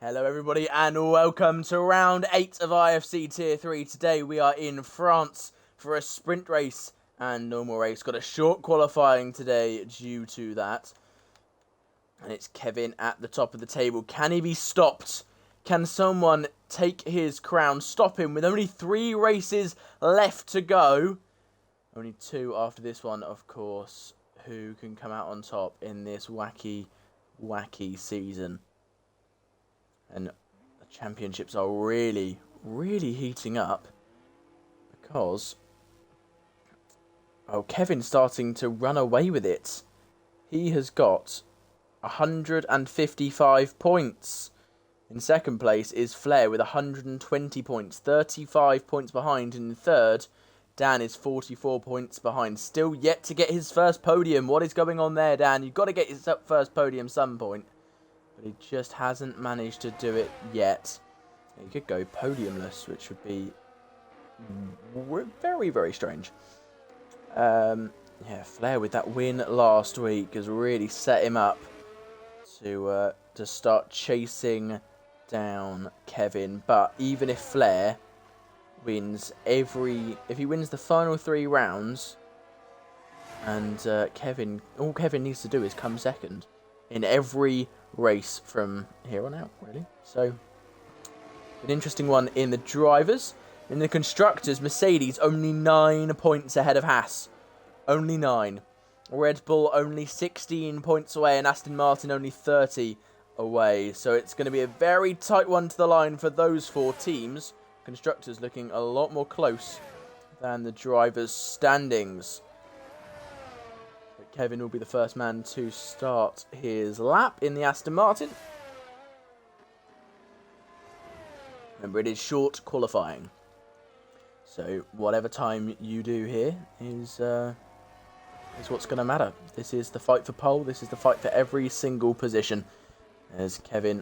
Hello everybody and welcome to round 8 of IFC Tier 3. Today we are in France for a sprint race and normal race. Got a short qualifying today due to that. And it's Kevin at the top of the table. Can he be stopped? Can someone take his crown, stop him with only 3 races left to go? Only 2 after this one, of course. Who can come out on top in this wacky season? And the championships are really heating up because Kevin's starting to run away with it. He has got 155 points. In second place is Flair with 120 points, 35 points behind. And in third, Dan is 44 points behind. Still yet to get his first podium. What is going on there, Dan? You've got to get his first podium some point. But he just hasn't managed to do it yet. He could go podiumless, which would be very strange. Yeah, Flair with that win last week has really set him up to start chasing down Kevin. But even if Flair wins if he wins the final 3 rounds, and all Kevin needs to do is come second in every race from here on out, really. So, an interesting one in the drivers. In the constructors, Mercedes only 9 points ahead of Haas. Only 9. Red Bull only 16 points away, and Aston Martin only 30 away. So it's going to be a very tight one to the line for those 4 teams. Constructors looking a lot more close than the drivers' standings. Kevin will be the first man to start his lap in the Aston Martin. Remember, it is short qualifying. So whatever time you do here is what's going to matter. This is the fight for pole. This is the fight for every single position. As Kevin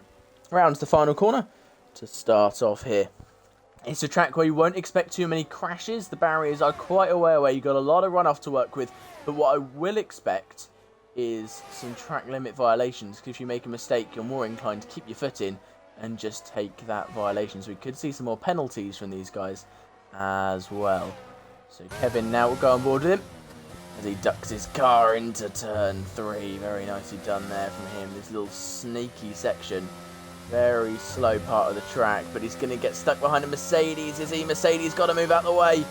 rounds the final corner to start off here. It's a track where you won't expect too many crashes. The barriers are quite aware where you've got a lot of runoff to work with. But what I will expect is some track limit violations. Because if you make a mistake, you're more inclined to keep your foot in and just take that violation. So we could see some more penalties from these guys as well. So Kevin now will go on board with him as he ducks his car into turn 3. Very nicely done there from him. This little sneaky section. Very slow part of the track, but he's going to get stuck behind a Mercedes. Is he? Mercedes got to move out the way. Is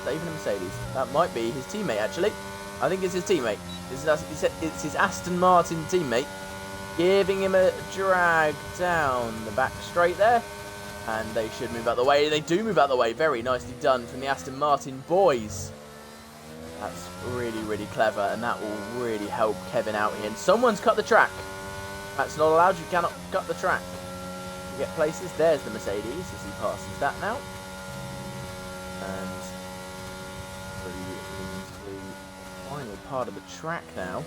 that even a Mercedes? That might be his teammate, actually. I think it's his teammate. It's his Aston Martin teammate giving him a drag down the back straight there. And they should move out the way. They do move out the way. Very nicely done from the Aston Martin boys. That's really clever, and that will really help Kevin out here. And someone's cut the track. That's not allowed. You cannot cut the track. Get places. There's the Mercedes as he passes that now. And into the final part of the track now.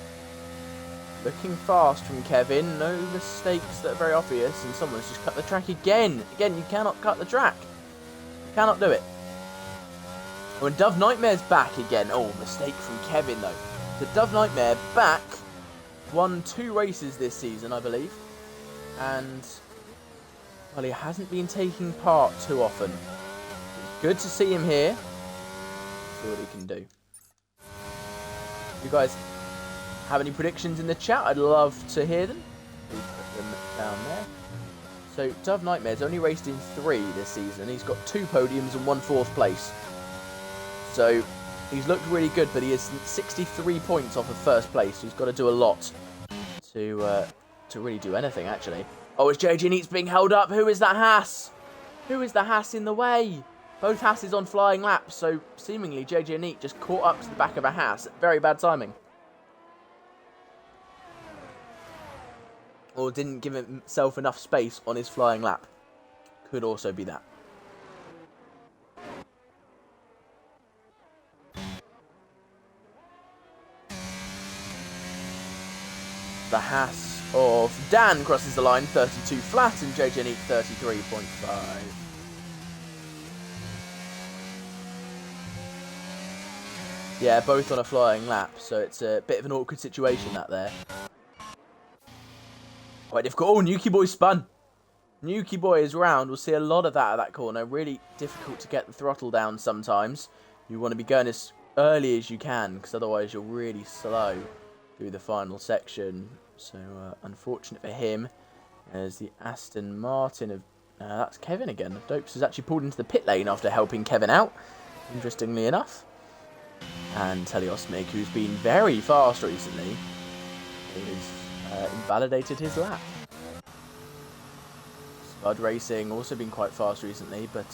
Looking fast from Kevin. No mistakes that are very obvious. And someone's just cut the track again. Again, you cannot cut the track. You cannot do it. When Dove Nightmare's back again. Oh, mistake from Kevin though. The Dove Nightmare back. Won 2 races this season, I believe. And well, he hasn't been taking part too often. It's good to see him here. See what he can do. You guys have any predictions in the chat? I'd love to hear them. Please put them down there. So, Dove Nightmare's only raced in 3 this season. He's got 2 podiums and 1 4th place. So, he's looked really good, but he is 63 points off of first place. He's got to do a lot to really do anything, actually. Oh, it's JJ Neats being held up. Who is that Haas? Who is the Haas in the way? Both Haas's on flying laps, so seemingly JJ Neat just caught up to the back of a Haas. Very bad timing. Or didn't give himself enough space on his flying lap. Could also be that. The Haas of Dan crosses the line, 32 flat, and JJ Neat 33.5. Yeah, both on a flying lap, so it's a bit of an awkward situation, that there. Quite difficult. Oh, Nuki Boy spun. Nuki Boy is round. We'll see a lot of that at that corner. Really difficult to get the throttle down sometimes. You want to be going as early as you can, because otherwise you're really slow through the final section. So unfortunate for him, as the Aston Martin of that's Kevin again. Dopes has actually pulled into the pit lane after helping Kevin out, interestingly enough. And Teliosmic, who's been very fast recently, has invalidated his lap. Spud Racing also been quite fast recently, but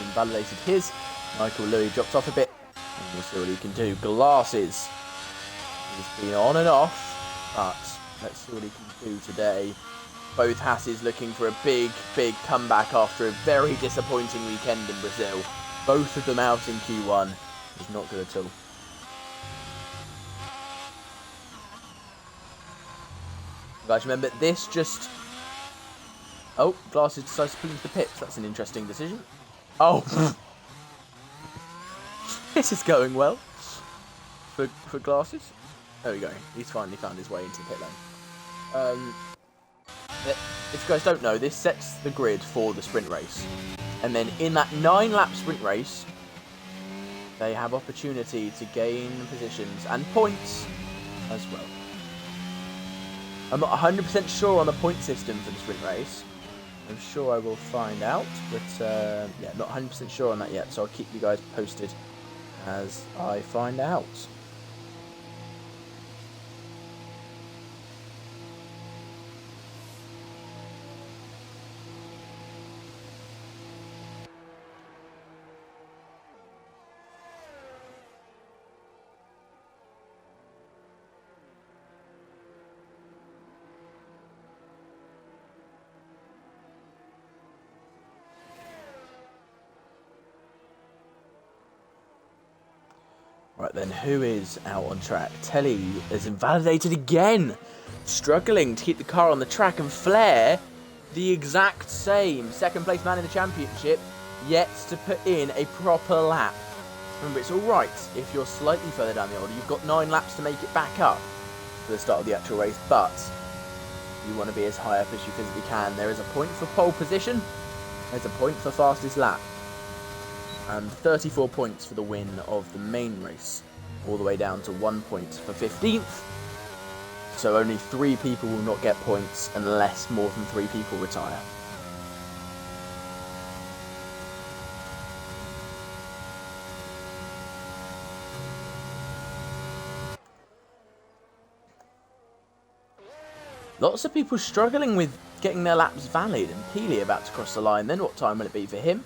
invalidated his. Michael Louis drops off a bit, and we'll see what he can do. Glasses, he's been on and off, but let's see what he can do today. Both Hasses looking for a big comeback after a very disappointing weekend in Brazil. Both of them out in Q1 is not good at all. Guys, remember this just... Oh, Glasses decides to pull into the pits. That's an interesting decision. Oh! This is going well for Glasses. There we go. He's finally found his way into the pit lane. If you guys don't know, this sets the grid for the sprint race. And then in that 9-lap sprint race, they have opportunity to gain positions and points as well. I'm not 100% sure on the point system for the sprint race. I'm sure I will find out, but yeah, not 100% sure on that yet. So I'll keep you guys posted as I find out. Right then, who is out on track? Telly is invalidated again. Struggling to keep the car on the track, and Flair, the exact same second place man in the championship, yet to put in a proper lap. Remember, it's alright if you're slightly further down the order. You've got 9 laps to make it back up for the start of the actual race, but you want to be as high up as you physically can. There is a point for pole position. There's a point for fastest lap. And 34 points for the win of the main race, all the way down to 1 point for 15th. So only 3 people will not get points unless more than 3 people retire. Lots of people struggling with getting their laps valid, and Keeley about to cross the line. Then what time will it be for him?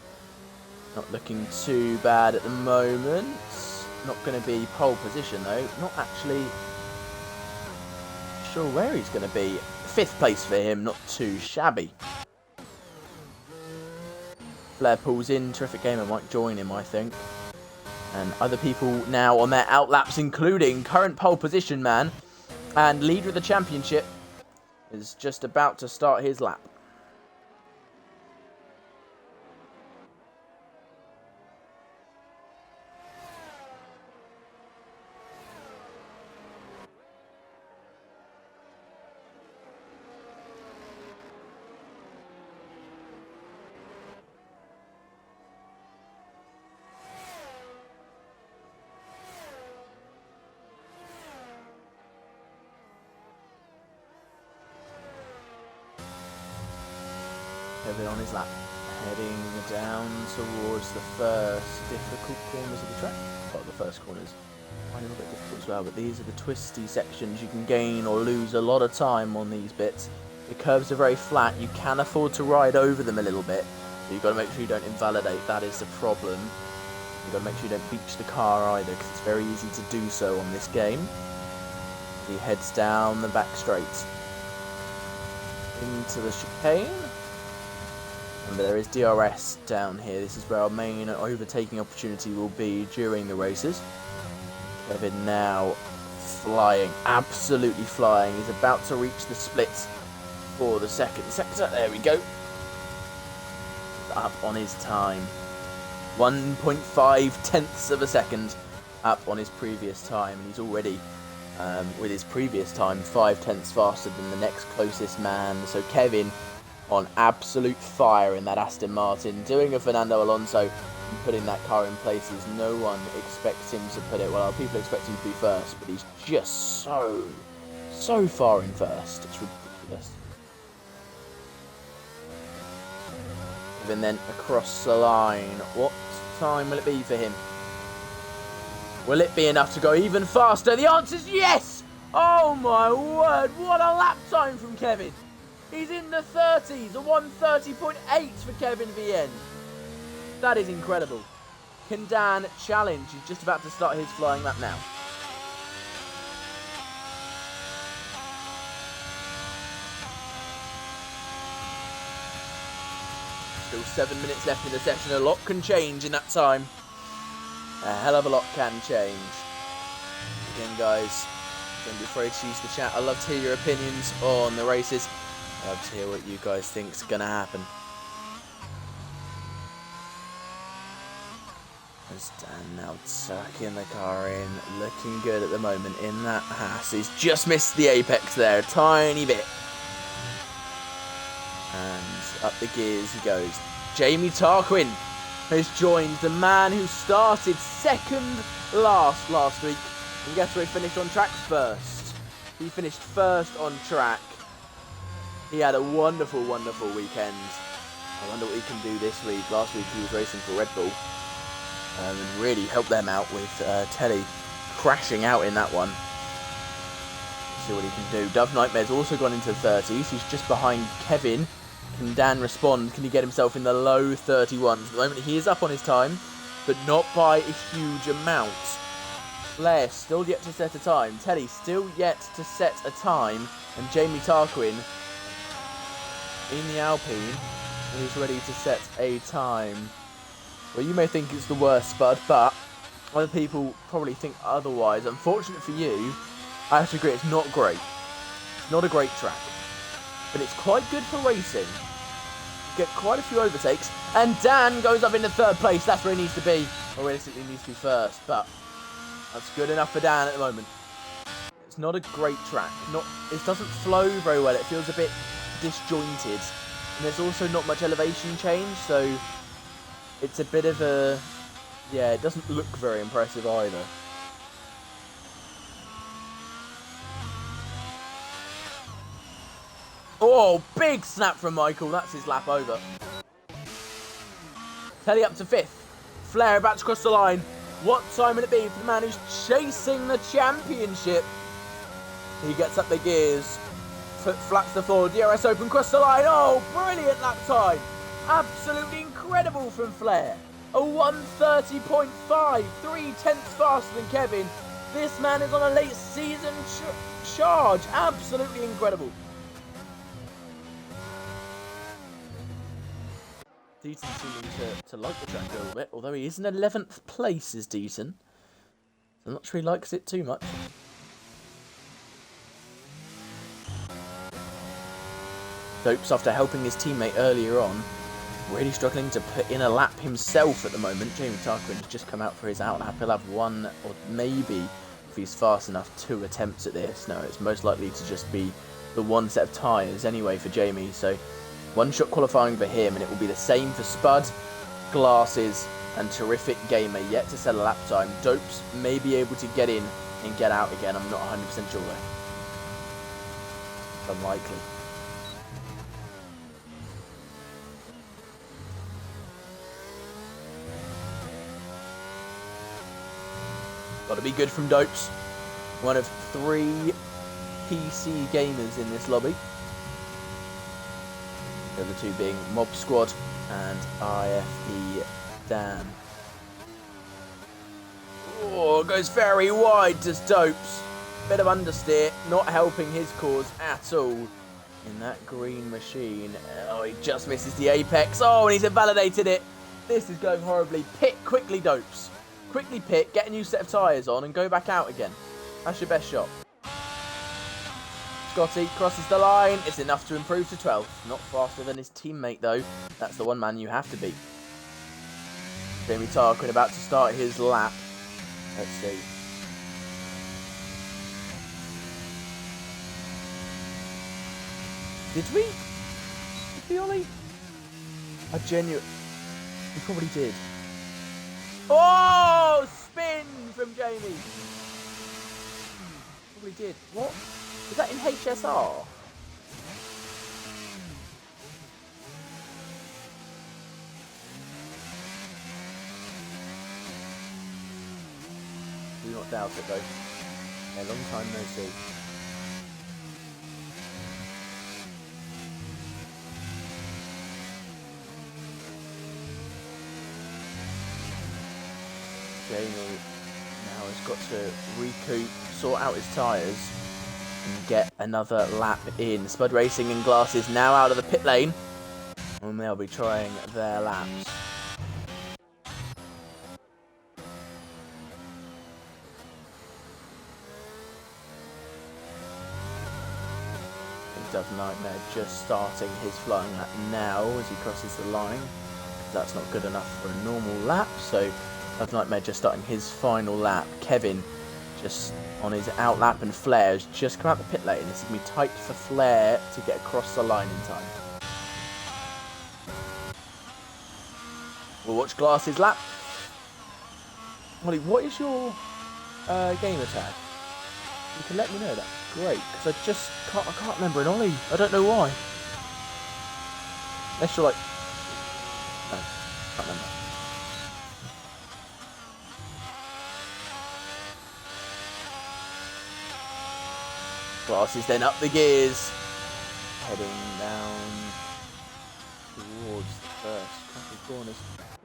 Not looking too bad at the moment. Not going to be pole position though. Not actually sure where he's going to be. 5th place for him, not too shabby. Flair pulls in. Terrific Gamer might join him, I think. And other people now on their outlaps, including current pole position man and leader of the championship, is just about to start his lap. Kevin on his lap, heading down towards the first difficult corners of the track. Well, the first corners are a little bit difficult as well, but these are the twisty sections. You can gain or lose a lot of time on these bits. The curves are very flat. You can afford to ride over them a little bit, but you've got to make sure you don't invalidate. That is the problem. You've got to make sure you don't beach the car either, because it's very easy to do so on this game. He heads down the back straight into the chicane. Remember, there is DRS down here. This is where our main overtaking opportunity will be during the races. Kevin now flying, absolutely flying. He's about to reach the split for the second sector. There we go. Up on his time. 1.5 tenths of a second up on his previous time. And he's already, with his previous time, 5 tenths faster than the next closest man. So Kevin on absolute fire in that Aston Martin, doing a Fernando Alonso and putting that car in places no one expects him to put it. Well, people expect him to be first, but he's just so far in first. It's ridiculous. And then across the line, what time will it be for him? Will it be enough to go even faster? The answer is yes! Oh my word, what a lap time from Kevin. He's in the 30s, a 1:30.8 for Kevin Vienne. That is incredible. Can Dan challenge? He's just about to start his flying lap now. Still 7 minutes left in the session. A lot can change in that time. A hell of a lot can change. Again, guys, don't be afraid to use the chat. I love to hear your opinions on the races. I love to hear what you guys think's going to happen. As Dan now tucking the car in, looking good at the moment in that Haas. He's just missed the apex there, a tiny bit. And up the gears he goes. Jamie Tarquin has joined the man who started second last week. And guess where he finished on track first? He finished first on track. He had a wonderful, wonderful weekend. I wonder what he can do this week. Last week he was racing for Red Bull. And really helped them out with Telly crashing out in that one. See what he can do. Dove Nightmare's also gone into the 30s. He's just behind Kevin. Can Dan respond? Can he get himself in the low 31s? At the moment he is up on his time, but not by a huge amount. Blair still yet to set a time. Telly still yet to set a time. And Jamie Tarquin in the Alpine is ready to set a time. Well, you may think it's the worst, Spud, but other people probably think otherwise. Unfortunate for you, I have to agree, it's not great. It's not a great track. But it's quite good for racing. You get quite a few overtakes. And Dan goes up into third place. That's where he needs to be. Or realistically, he needs to be first. But that's good enough for Dan at the moment. It's not a great track. It doesn't flow very well. It feels a bit disjointed. And there's also not much elevation change, so it's a bit of a... yeah, it doesn't look very impressive either. Oh, big snap from Michael. That's his lap over. Telly up to 5th. Flair about to cross the line. What time will it be for the man who's chasing the championship? He gets up the gears. Foot flaps the floor. DRS open, cross the line. Oh, brilliant lap time. Absolutely incredible from Flair. A 1:30.5. 3/10 faster than Kevin. This man is on a late season charge. Absolutely incredible. Deaton seeming to like the track a little bit, although he is in 11th place, is Deaton. I'm not sure he likes it too much. Dopes, after helping his teammate earlier on, really struggling to put in a lap himself at the moment. Jamie Tarquin has just come out for his out lap. He'll have one, or maybe, if he's fast enough, 2 attempts at this. No, it's most likely to just be the one set of tyres anyway for Jamie, so one-shot qualifying for him, and it will be the same for Spud, Glasses, and Terrific Gamer, yet to set a lap time. Dopes may be able to get in and get out again. I'm not 100% sure though. It's unlikely. Got to be good from Dopes. One of 3 PC gamers in this lobby. The other 2 being Mob Squad and IFC Dan. Oh, goes very wide, does Dopes. Bit of understeer, not helping his cause at all in that green machine. Oh, he just misses the apex. Oh, and he's invalidated it. This is going horribly. Pit quickly, Dopes. Quickly pit, get a new set of tyres on and go back out again. That's your best shot. Scotty crosses the line. It's enough to improve to 12th. Not faster than his teammate, though. That's the one man you have to beat. Jamie Tarquin about to start his lap. Let's see. Did we the Ollie? I genuinely... He probably did. Oh! Spin from Jamie. Probably did. What? Is that in HSR? Do not doubt it though. A long time no see. Jamie now has got to recoup, sort out his tyres and get another lap in. Spud Racing and Glasses now out of the pit lane and they'll be trying their laps. Dove Nightmare just starting his flying lap now as he crosses the line. That's not good enough for a normal lap, so Dove Nightmare just starting his final lap. Kevin just on his out lap and Flair has just come out the pit lane. This is going to be tight for Flair to get across the line in time. We'll watch Glass's lap. Ollie, what is your gamer tag? You can let me know that. Great, because I can't remember an Ollie. I don't know why. Unless you're like... No, can't remember. Glasses then up the gears. Heading down towards the first couple of corners.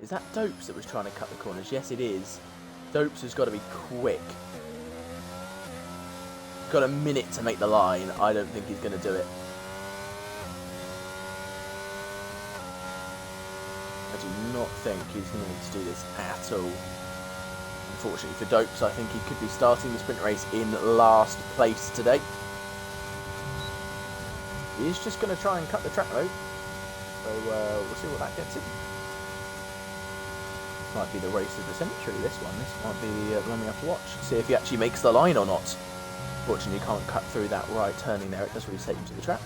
Is that Dopes that was trying to cut the corners? Yes, it is. Dopes has got to be quick. Got a minute to make the line. I don't think he's going to do it. I do not think he's going to need to do this at all. Unfortunately for Dopes, I think he could be starting the sprint race in last place today. He is just going to try and cut the track though. So we'll see what that gets him. This might be the race of the century, this one. This might be the one we have to watch. See if he actually makes the line or not. Fortunately, you can't cut through that right turning there. It does really take him to the track.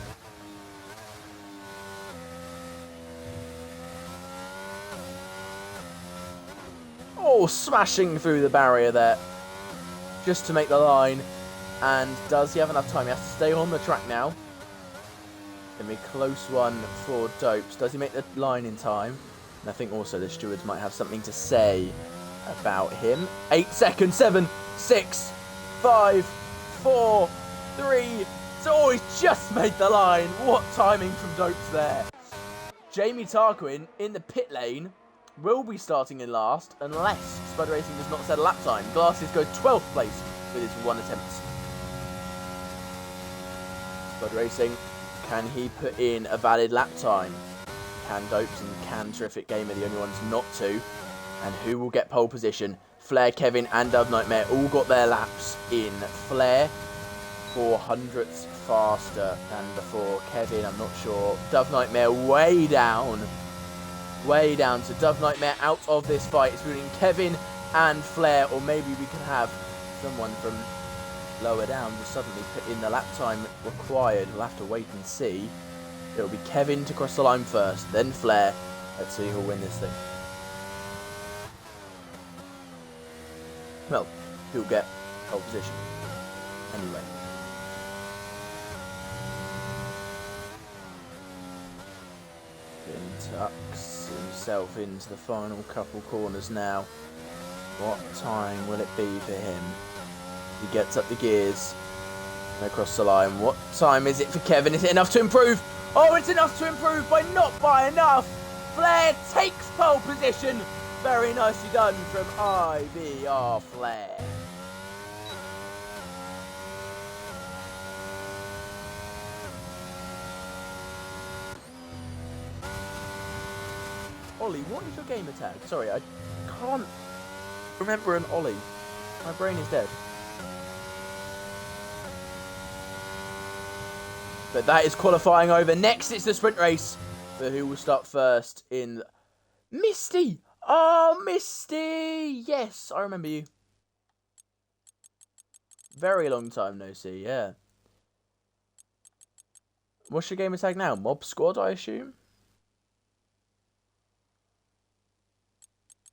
Oh, smashing through the barrier there. Just to make the line. And does he have enough time? He has to stay on the track now. Going to be a close one for Dopes. Does he make the line in time? And I think also the stewards might have something to say about him. 8 seconds. 7, 6, 5... 4, 3, so he's just made the line. What timing from Dopes there. Jamie Tarquin in the pit lane will be starting in last unless Spud Racing does not set a lap time. Glasses go 12th place with his 1 attempt. Spud Racing, can he put in a valid lap time? Can Dopes and can Terrific Gamer the only ones not to? And who will get pole position? Flair, Kevin and Dove Nightmare all got their laps in. Flair 400ths faster than before. Kevin, I'm not sure. Dove Nightmare way down. Way down. So Dove Nightmare out of this fight. It's between Kevin and Flair. Or maybe we can have someone from lower down to suddenly put in the lap time required. We'll have to wait and see. It'll be Kevin to cross the line first. Then Flair. Let's see who'll win this thing. Well, he'll get pole position. Anyway. Finn tucks himself into the final couple corners now. What time will it be for him? He gets up the gears and across the line. What time is it for Kevin? Is it enough to improve? Oh, it's enough to improve, but not by enough. Flair takes pole position. Very nicely done from IBR Flair. Ollie, what is your gamer tag? Sorry, I can't remember an Ollie. My brain is dead. But that is qualifying over. Next, it's the sprint race. For who will start first in... Misty! Oh, Misty! Yes, I remember you. Very long time no see, yeah. What's your gamer tag now? Mob Squad, I assume?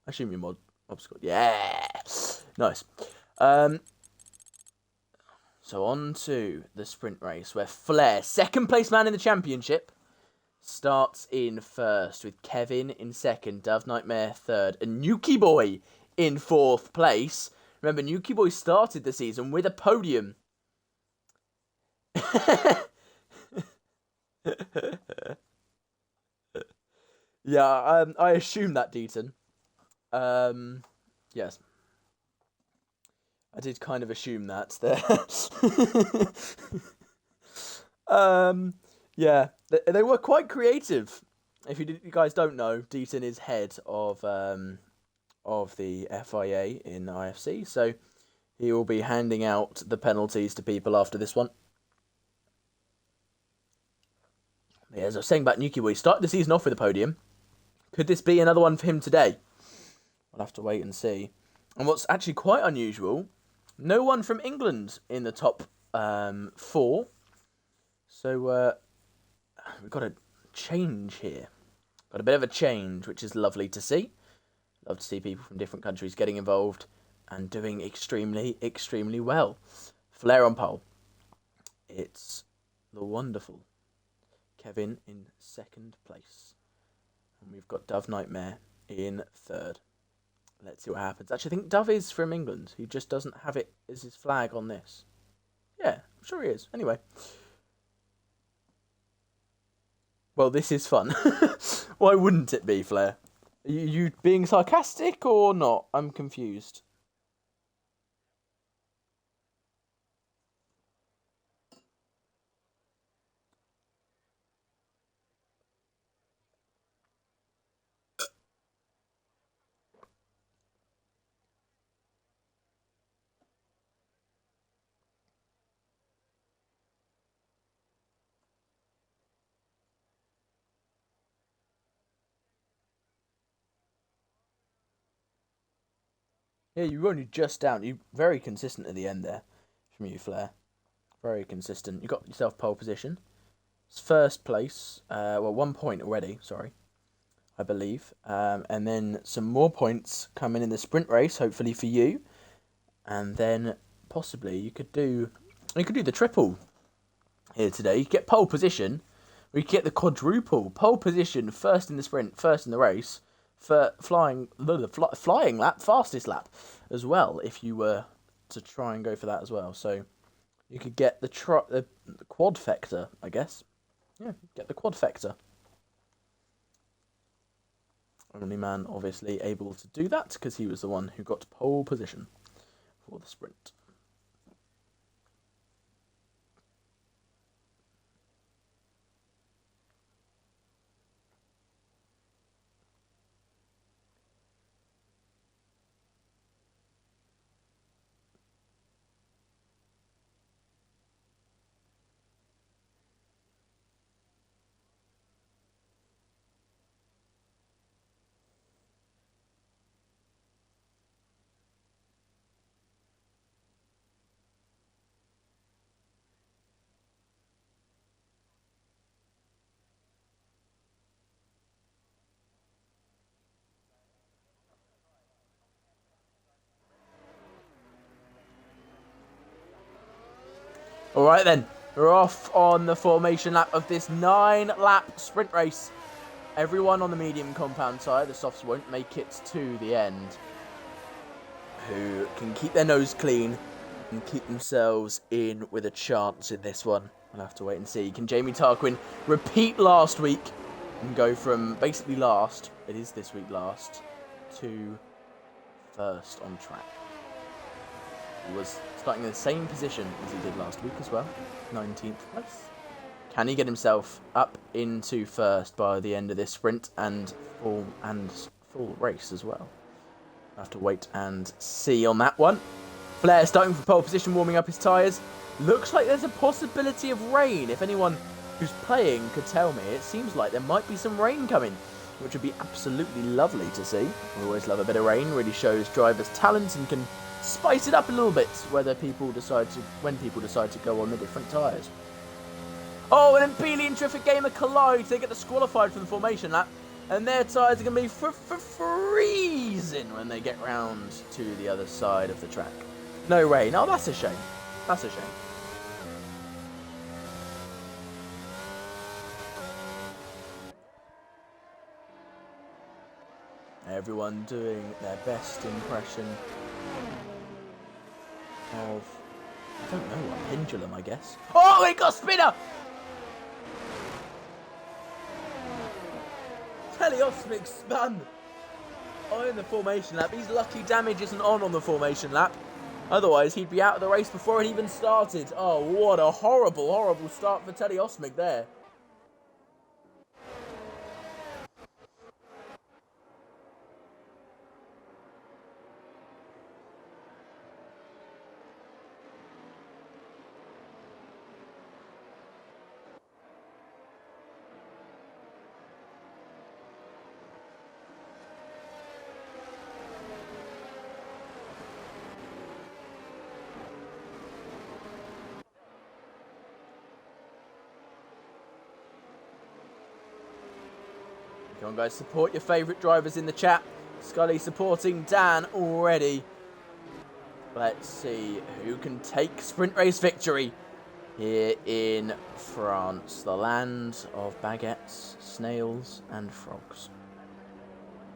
I assume you mod obstacle. Yeah, nice. So on to the sprint race where Flair, second place man in the championship, starts in first with Kevin in second, Dove Nightmare third, and Nuki Boy in fourth place. Remember, Nuki Boy started the season with a podium. Yeah, I assume that, Deaton. Yes. I did kind of assume that there. Yeah, they were quite creative. If you guys don't know, Deaton is head of the FIA in IFC, so he will be handing out the penalties to people after this one. Yeah, as I was saying about Nuki Boy, he started the season off with a podium. Could this be another one for him today? We'll have to wait and see. And what's actually quite unusual, no one from England in the top 4. So we've got a change here. Got a bit of a change, which is lovely to see. Love to see people from different countries getting involved and doing extremely, extremely well. Flair on pole. It's the wonderful Kevin in second place. And we've got Dove Nightmare in third. Let's see what happens. Actually, I think Dove is from England. He just doesn't have it as his flag on this. Yeah, I'm sure he is. Anyway. Well, this is fun. Why wouldn't it be, Flair? Are you being sarcastic or not? I'm confused. Yeah, you were only just down. You very consistent at the end there from you, Flair. Very consistent. You got yourself pole position. It's first place. 1 point already. Sorry, I believe. And then some more points coming in the sprint race, hopefully for you. And then possibly you could do the triple here today. You get pole position. We get the quadruple pole position, first in the sprint, first in the race. For flying lap, fastest lap as well, if you were to try and go for that as well. So you could get the quadfecta, I guess. Yeah, get the quadfecta. Only man obviously able to do that because he was the one who got pole position for the sprint. All right then, we're off on the formation lap of this 9-lap sprint race. Everyone on the medium compound side, the softs won't make it to the end, who can keep their nose clean and keep themselves in with a chance in this one. We'll have to wait and see. Can Jamie Tarquin repeat last week and go from basically last, it is this week last, to first on track? He was starting in the same position as he did last week as well, 19th place. Can he get himself up into first by the end of this sprint and full race as well? We'll have to wait and see on that one. Flair starting from pole position, warming up his tyres. Looks like there's a possibility of rain. If anyone who's playing could tell me, it seems like there might be some rain coming, which would be absolutely lovely to see. We always love a bit of rain, really shows drivers' talent and can spice it up a little bit when people decide to go on the different tyres. Oh, and then Bealey and Terrific Gamer collide. They get disqualified from the formation lap. And their tyres are going to be freezing when they get round to the other side of the track. No rain. Oh, that's a shame. That's a shame. Everyone doing their best impression of, I don't know, a pendulum, I guess. Oh, he got a spinner! Teleosmic spun on the formation lap. He's lucky damage isn't on the formation lap. Otherwise, he'd be out of the race before it even started. Oh, what a horrible, horrible start for Teleosmic there. Come on, guys, support your favourite drivers in the chat. Scully supporting Dan already. Let's see who can take sprint race victory here in France. The land of baguettes, snails and frogs.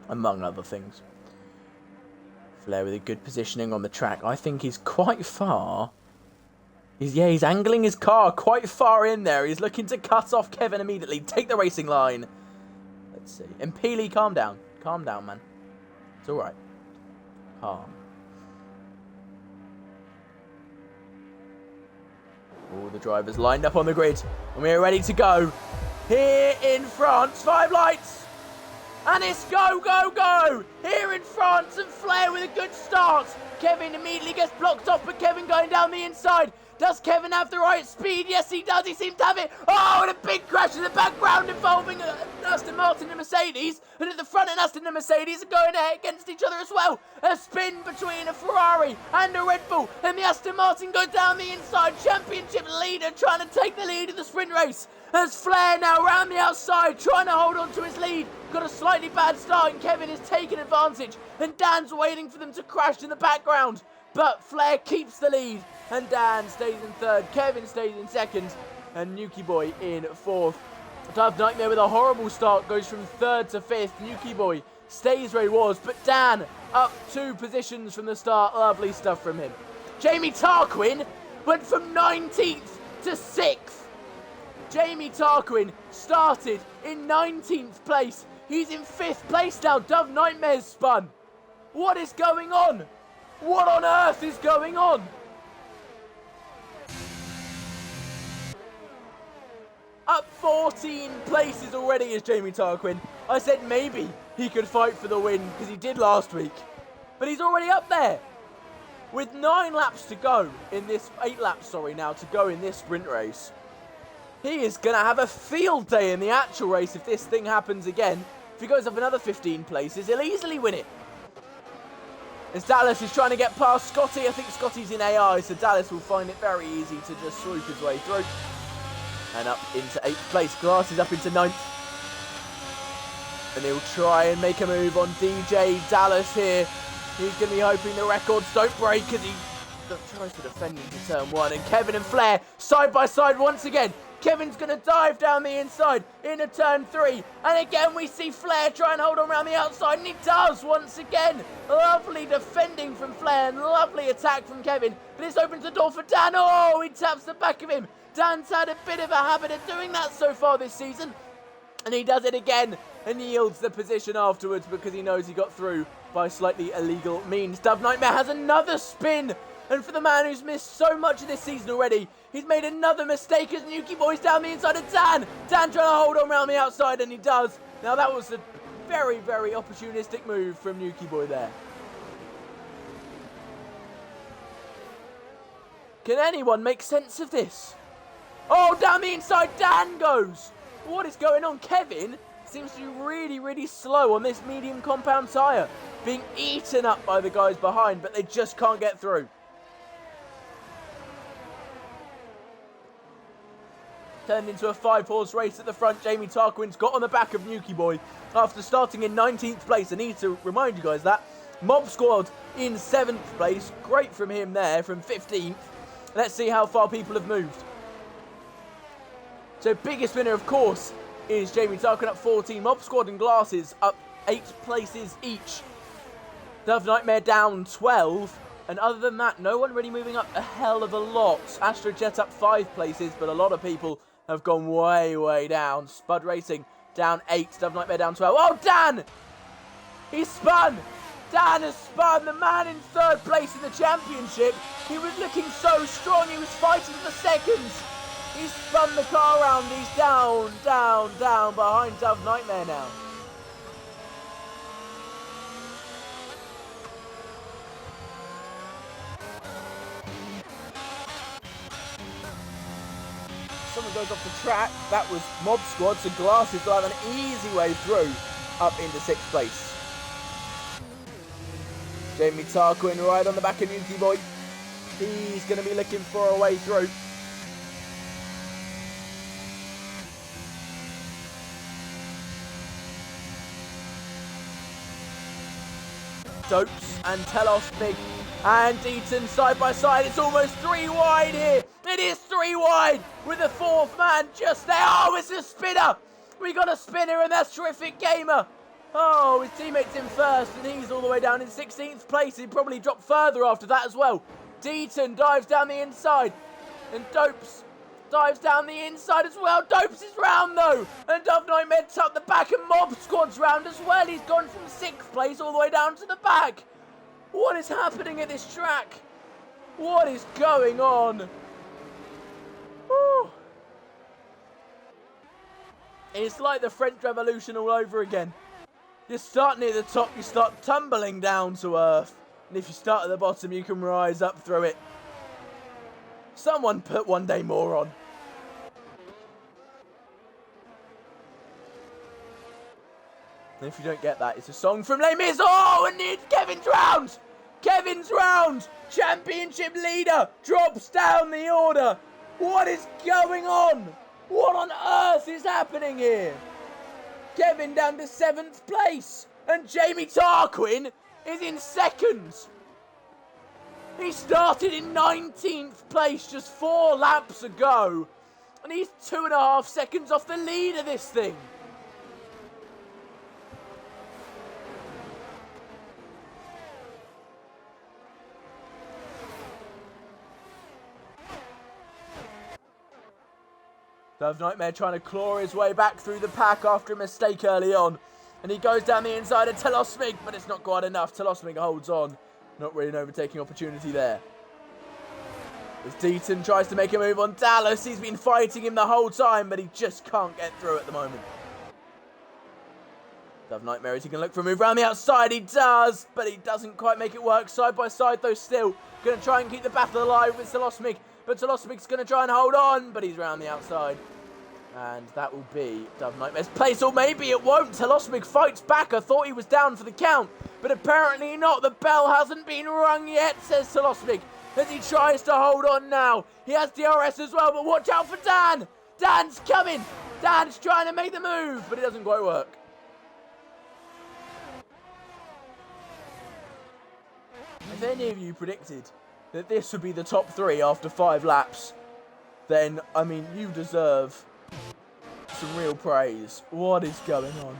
Among other things. Flair with a good positioning on the track. I think he's quite far. He's angling his car quite far in there. He's looking to cut off Kevin immediately. Take the racing line. Let's see. And Peely, calm down. Calm down, man. It's alright. Calm. All the drivers lined up on the grid. And we are ready to go. Here in France. 5 lights. And it's go, go, go. Here in France. And Flair with a good start. Kevin immediately gets blocked off. But Kevin going down the inside. Does Kevin have the right speed? Yes, he does. He seems to have it. Oh, and a big crash in the background involving Aston Martin and Mercedes. And at the front, an Aston and Mercedes are going against each other as well. A spin between a Ferrari and a Red Bull. And the Aston Martin goes down the inside. Championship leader trying to take the lead in the sprint race. As Flair now around the outside trying to hold on to his lead. Got a slightly bad start and Kevin is taking advantage. And Dan's waiting for them to crash in the background. But Flair keeps the lead. And Dan stays in third, Kevin stays in second, and Nuki Boy in fourth. Dove Nightmare with a horrible start goes from third to fifth. Nuki Boy stays where he was, but Dan up 2 positions from the start. Lovely stuff from him. Jamie Tarquin went from 19th to 6th. Jamie Tarquin started in 19th place. He's in 5th place now. Dove Nightmare's spun. What is going on? What on earth is going on? Up 14 places already is Jamie Tarquin. I said maybe he could fight for the win because he did last week. But he's already up there. With 9 laps to go in this, 8 laps, sorry, now to go in this sprint race. He is going to have a field day in the actual race if this thing happens again. If he goes up another 15 places, he'll easily win it. As Dallas is trying to get past Scotty. I think Scotty's in AI, so Dallas will find it very easy to just swoop his way through. And up into 8th place. Glass is up into 9th. And he'll try and make a move on DJ Dallas here. He's going to be hoping the records don't break as he tries to defend into turn 1. And Kevin and Flair side by side once again. Kevin's going to dive down the inside into turn 3. And again we see Flair try and hold on around the outside. And he does once again. Lovely defending from Flair and lovely attack from Kevin. But this opens the door for Dan. Oh, he taps the back of him. Dan's had a bit of a habit of doing that so far this season. And he does it again and yields the position afterwards because he knows he got through by slightly illegal means. Dove Nightmare has another spin. And for the man who's missed so much of this season already, he's made another mistake as Nuki Boy's down the inside of Dan. Dan trying to hold on around the outside and he does. Now that was a very, very opportunistic move from Nuki Boy there. Can anyone make sense of this? Oh, down the inside, Dan goes. What is going on? Kevin seems to be really, really slow on this medium compound tyre. Being eaten up by the guys behind, but they just can't get through. turned into a 5-horse race at the front. Jamie Tarquin's got on the back of Nuki Boy after starting in 19th place. I need to remind you guys that. Mob Squad in 7th place. Great from him there, from 15th. Let's see how far people have moved. So biggest winner, of course, is Jamie Tarquin up 14. Mob Squad and Glasses up 8 places each. Dove Nightmare down 12. And other than that, no one really moving up a hell of a lot. Astrojet up 5 places, but a lot of people have gone way, way down. Spud Racing down 8. Dove Nightmare down 12. Oh, Dan! He spun! Dan has spun. The man in 3rd place in the championship. He was looking so strong. He was fighting for seconds. He spun the car around. He's down, down, down behind Dove Nightmare now. Someone goes off the track. That was Mob Squad, so Glasses will have an easy way through up into 6th place. Jamie Tarquin right on the back of Nuki Boy. He's going to be looking for a way through. Dopes and Telos Big and Deaton side by side. It's almost 3 wide here. It is 3 wide with the 4th man just there. Oh, it's a spinner. We got a spinner and that's Terrific Gamer. Oh, his teammate's in 1st and he's all the way down in 16th place. He'd probably drop further after that as well. Deaton dives down the inside and Dopes dives down the inside as well. Dopes is round though. And Dove Nightmare tucked the back and Mob Squad's round as well. He's gone from 6th place all the way down to the back. What is happening at this track? What is going on? Woo. It's like the French Revolution all over again. You start near the top, you start tumbling down to earth. And if you start at the bottom, you can rise up through it. Someone put One Day More on. And if you don't get that, it's a song from Les Mis. Oh, and Kevin's round! Kevin's round! Championship leader drops down the order. What is going on? What on earth is happening here? Kevin down to 7th place. And Jamie Tarquin is in 2nd. He started in 19th place just 4 laps ago. And he's 2.5 seconds off the lead of this thing. Dove Nightmare trying to claw his way back through the pack after a mistake early on. And he goes down the inside of Telosmig, but it's not quite enough. Telosmig holds on. Not really an overtaking opportunity there. As Deaton tries to make a move on Dallas, he's been fighting him the whole time, but he just can't get through at the moment. Dove Nightmare, is he going to look for a move around the outside? He does, but he doesn't quite make it work. Side by side, though, still. Going to try and keep the battle alive with Telosmig. But Telosmig's going to try and hold on, but he's round the outside. And that will be Dove Nightmare's place, or maybe it won't. Telosmig fights back. I thought he was down for the count, but apparently not. The bell hasn't been rung yet, says Telosmig, as he tries to hold on now. He has DRS as well, but watch out for Dan. Dan's coming. Dan's trying to make the move, but it doesn't quite work. If any of you predicted that this would be the top 3 after 5 laps, then, I mean, you deserve some real praise. What is going on?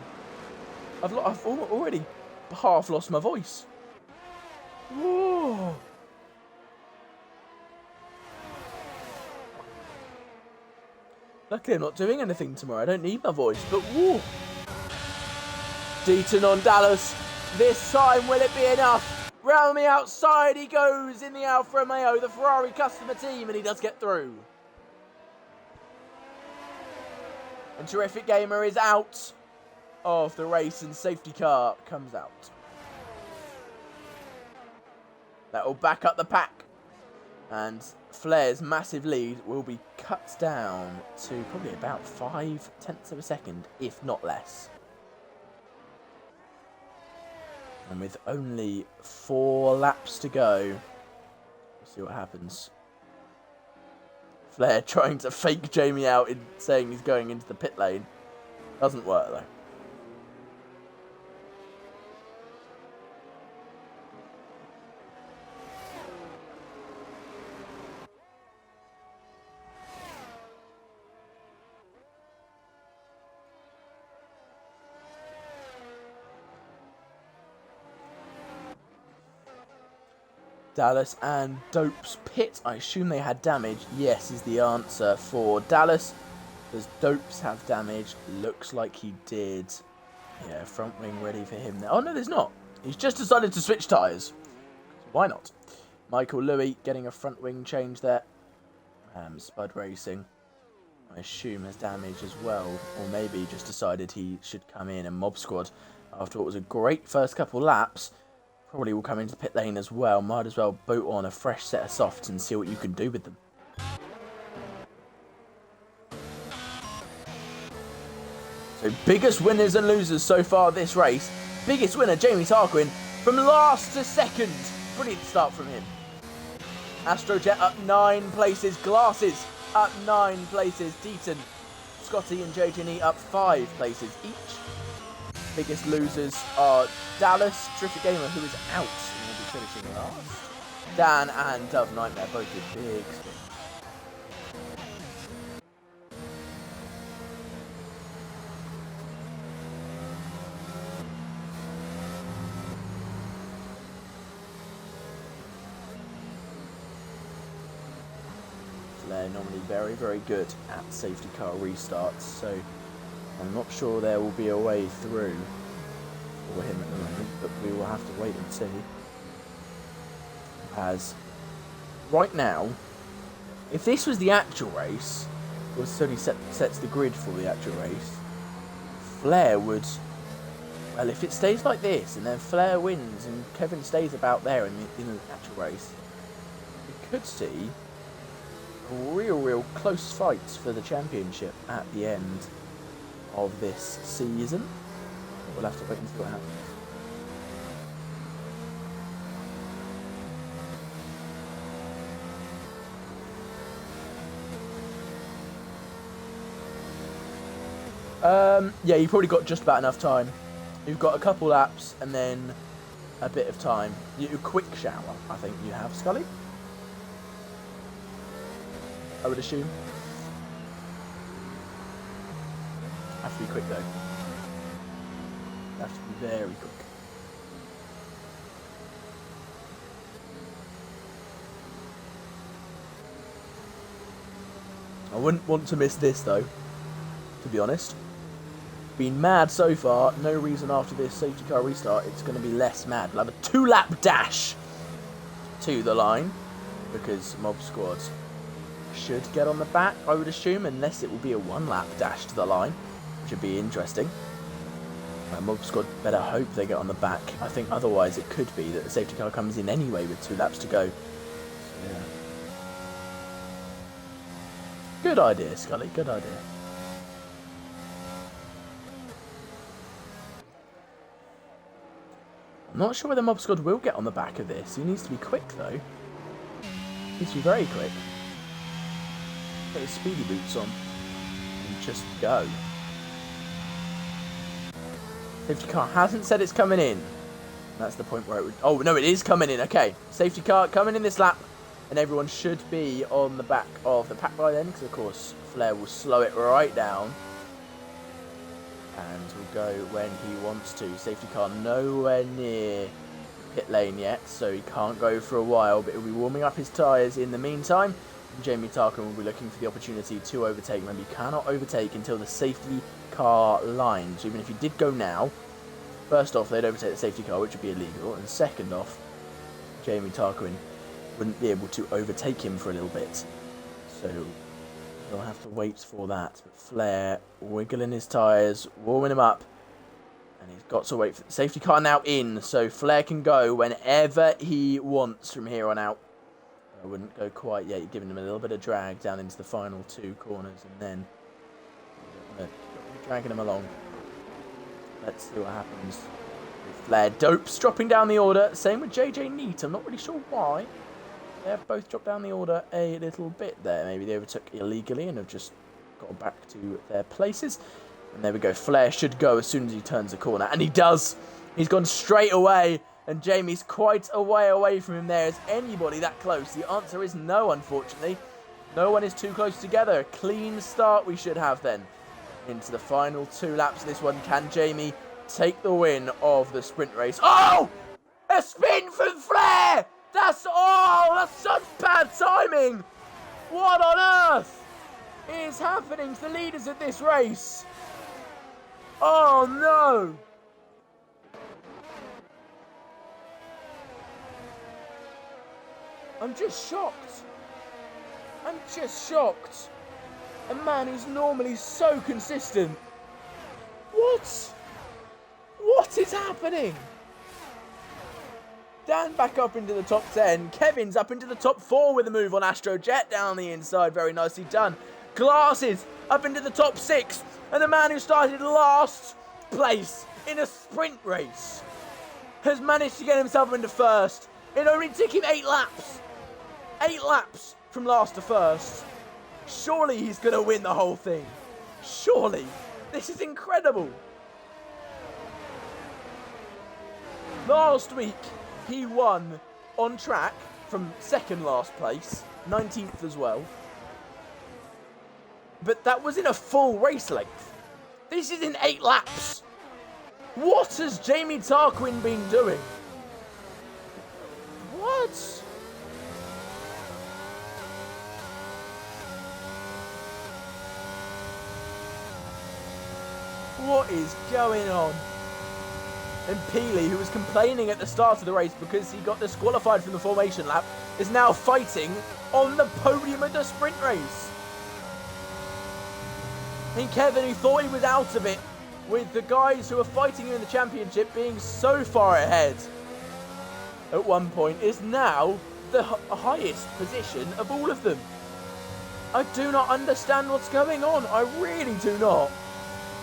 I've already half lost my voice. Whoa. Luckily, I'm not doing anything tomorrow. I don't need my voice, but whoa. Deaton on Dallas. This time, will it be enough? Round the outside he goes in the Alfa Romeo, the Ferrari customer team, and he does get through. And Terrific Gamer is out of the race and safety car comes out. That will back up the pack. And Flair's massive lead will be cut down to probably about 0.5 of a second, if not less. And with only 4 laps to go, we'll see what happens. Flair trying to fake Jamie out in saying he's going into the pit lane. Doesn't work though. Dallas and Dope's pit. I assume they had damage. Yes is the answer for Dallas. Does Dopes have damage? Looks like he did. Yeah, front wing ready for him there. Oh, no, there's not. He's just decided to switch tyres. Why not? Michael Louis getting a front wing change there. Spud Racing, I assume, has damage as well. Or maybe just decided he should come in and Mob Squad, after what was a great first couple laps, probably will come into the pit lane as well. Might as well boot on a fresh set of softs and see what you can do with them. So biggest winners and losers so far this race. Biggest winner, Jamie Tarquin, from last to second. Brilliant start from him. Astrojet up 9 places. Glasses up 9 places. Deaton, Scotty and JJNE up 5 places each. Biggest losers are Dallas, Terrific Gamer, who is out and will be finishing last. Dan and Dove Nightmare both with big spins. They're normally very, very good at safety car restarts, so I'm not sure there will be a way through for him at the moment, but we will have to wait and see. As right now, if this was the actual race, or certainly sets the grid for the actual race, Flair would, well, if it stays like this and then Flair wins and Kevin stays about there in the actual race, we could see real close fights for the championship at the end of this season. We'll have to wait and see what happens. Yeah, you've probably got just about enough time. You've got a couple laps and then a bit of time. You quick shower, I think you have, Scully. I would assume. Have to be quick though. Have to be very quick. I wouldn't want to miss this though, to be honest. Been mad so far, no reason after this safety car restart it's going to be less mad. We'll have a 2-lap dash to the line, because Mob Squad should get on the back, I would assume, unless it will be a 1-lap dash to the line, which would be interesting. Mob Squad better hope they get on the back. I think otherwise it could be that the safety car comes in anyway with 2 laps to go. So, yeah. Good idea, Scully, good idea. I'm not sure whether Mob Squad will get on the back of this. He needs to be quick though. He needs to be very quick. Put his speedy boots on and just go. Safety car hasn't said it's coming in. That's the point where it would... Oh, no, it is coming in. Okay. Safety car coming in this lap. And everyone should be on the back of the pack by then. Because, of course, Flair will slow it right down. And will go when he wants to. Safety car nowhere near pit lane yet. So he can't go for a while. But he'll be warming up his tyres in the meantime. Jamie Tarquin will be looking for the opportunity to overtake. Remember, you cannot overtake until the safety car line. So even if you did go now, first off, they'd overtake the safety car, which would be illegal. And second off, Jamie Tarquin wouldn't be able to overtake him for a little bit. So we'll have to wait for that. But Flair wiggling his tyres, warming him up. And he's got to wait for the safety car now in. So Flair can go whenever he wants from here on out. I wouldn't go quite yet. You're giving him a little bit of drag down into the final 2 corners, and then dragging him along. Let's see what happens with Flair. Dopes dropping down the order. Same with JJ Neat. I'm not really sure why. They have both dropped down the order a little bit there. Maybe they overtook illegally and have just got back to their places. And there we go. Flair should go as soon as he turns the corner. And he does. He's gone straight away. And Jamie's quite a way away from him there. Is anybody that close? The answer is no, unfortunately. No one is too close together. A clean start we should have then. Into the final 2 laps of this one. Can Jamie take the win of the sprint race? Oh! A spin from Flair! That's such bad timing! What on earth is happening to the leaders of this race? Oh no! I'm just shocked. A man who's normally so consistent. What? What is happening? Dan back up into the top 10. Kevin's up into the top 4 with a move on Astrojet down the inside. Very nicely done. Glasses up into the top 6. And the man who started last place in a sprint race has managed to get himself into first. It only took him 8 laps. 8 laps from last to first. Surely he's going to win the whole thing. Surely. This is incredible. Last week, he won on track from second last place, 19th as well. But that was in a full race length. This is in 8 laps. What has Jamie Tarquin been doing? What? What is going on? And Peely, who was complaining at the start of the race because he got disqualified from the formation lap, is now fighting on the podium of the sprint race. And Kevin, who thought he was out of it, with the guys who are fighting in the championship being so far ahead at one point, is now the highest position of all of them. I do not understand what's going on. I really do not.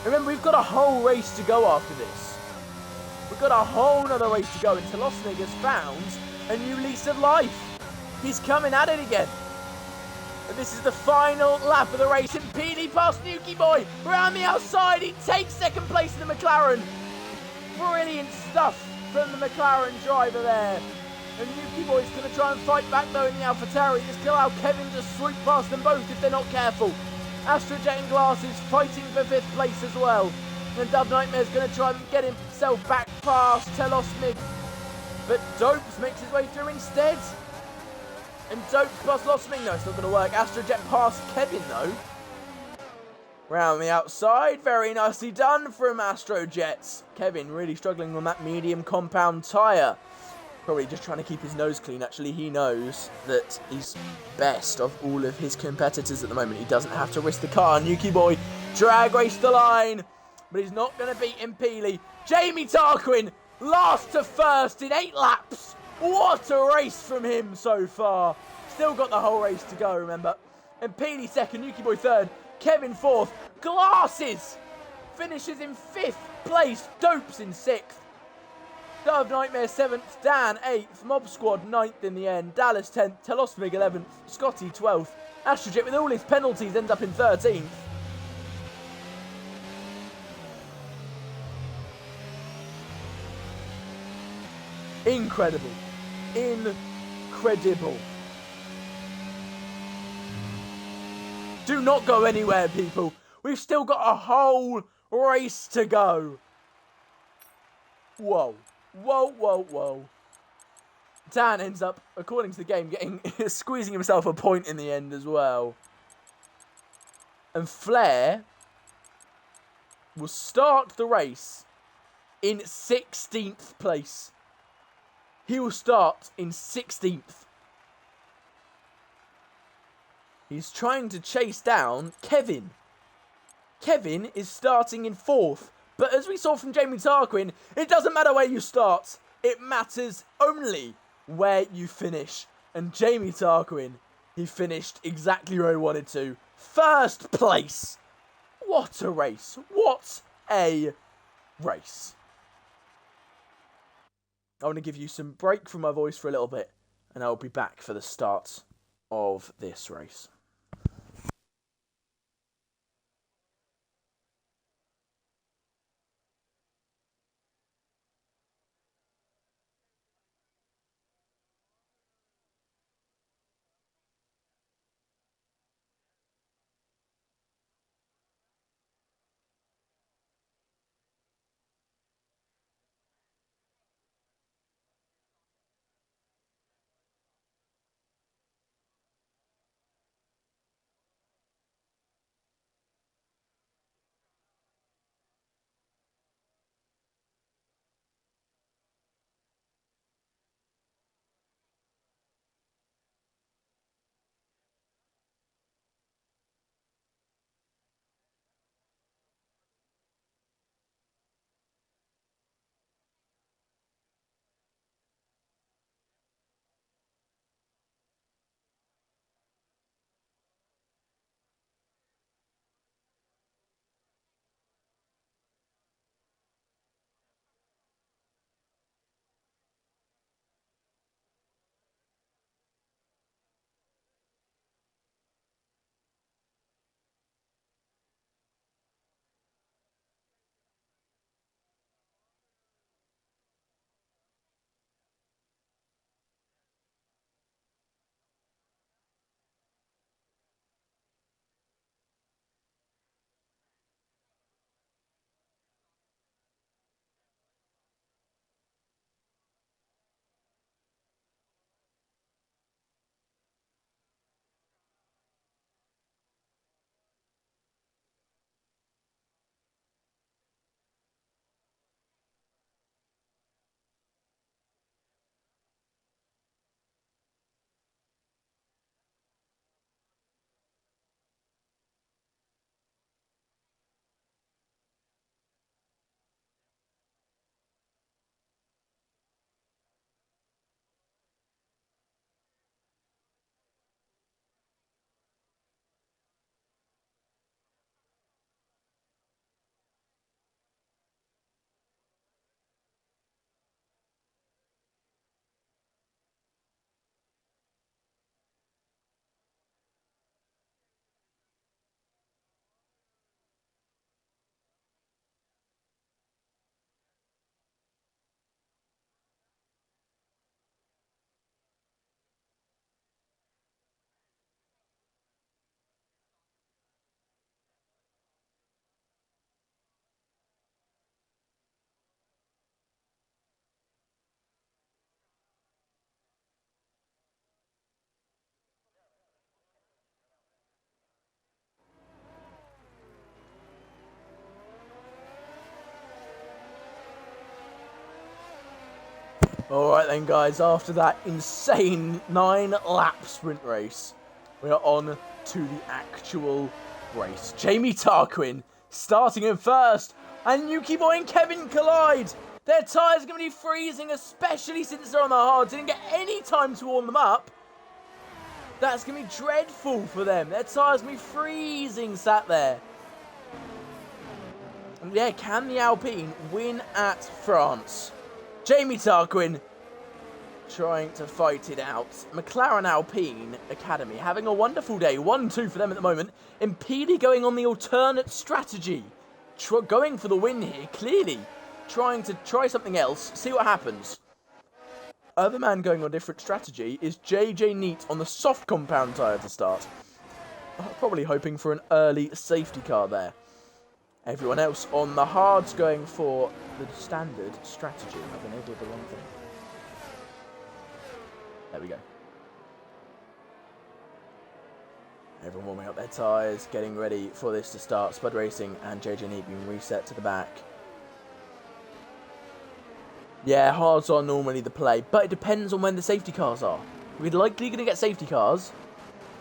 Remember, we've got a whole race to go after this. We've got a whole other race to go until Osnig has found a new lease of life. He's coming at it again. And this is the final lap of the race. And Peely past Nuki Boy. Around the outside, he takes second place in the McLaren. Brilliant stuff from the McLaren driver there. And Nuki Boy's going to try and fight back though in the AlphaTauri. This could allow Kevin to swoop past them both if they're not careful. Astrojet and Glasses fighting for 5th place as well. And Dove Nightmare's going to try and get himself back past Telosmig. But Dopes makes his way through instead. And Dopes past Losmig. No, it's not going to work. Astrojet past Kevin though. Round the outside. Very nicely done from Astrojet. Kevin really struggling on that medium compound tyre. Probably just trying to keep his nose clean. Actually, he knows that he's best of all of his competitors at the moment. He doesn't have to risk the car. Nuki Boy drag race the line. But he's not going to beat Impeli. Jamie Tarquin, last to first in 8 laps. What a race from him so far. Still got the whole race to go, remember. Impeli second, Nuki Boy third, Kevin fourth. Glasses finishes in 5th place. Dopes in 6th. Dove Nightmare 7th, Dan 8th, Mob Squad 9th in the end, Dallas 10th, Telosmig 11th, Scotty 12th, Astrojet with all his penalties ends up in 13th. Incredible. Incredible. Do not go anywhere, people. We've still got a whole race to go. Whoa. Whoa, whoa, whoa. Dan ends up, according to the game, squeezing himself a point in the end as well. And Flair will start the race in 16th place. He will start in 16th. He's trying to chase down Kevin. Kevin is starting in 4th. But as we saw from Jamie Tarquin, it doesn't matter where you start. It matters only where you finish. And Jamie Tarquin, he finished exactly where he wanted to. 1st place. What a race. What a race. I want to give you some break from my voice for a little bit. and I'll be back for the start of this race. Alright then guys, after that insane 9-lap sprint race, we are on to the actual race. Jamie Tarquin starting in first, and Yuki Boy and Kevin collide. Their tyres are going to be freezing, especially since they're on the hards. They didn't get any time to warm them up. That's going to be dreadful for them. Their tyres are going to be freezing sat there. And yeah, can the Alpine win at France? Jamie Tarquin trying to fight it out. McLaren Alpine Academy having a wonderful day. 1-2 for them at the moment. Impede going on the alternate strategy. Going for the win here, clearly. Trying to try something else. See what happens. Other man going on a different strategy is JJ Neat on the soft compound tyre to start. Probably hoping for an early safety car there. Everyone else on the hards going for the standard strategy. I've enabled the wrong thing. There we go. Everyone warming up their tyres, getting ready for this to start. Spud Racing and JJ Neat being reset to the back. Yeah, hards are normally the play, but it depends on when the safety cars are. We're likely going to get safety cars.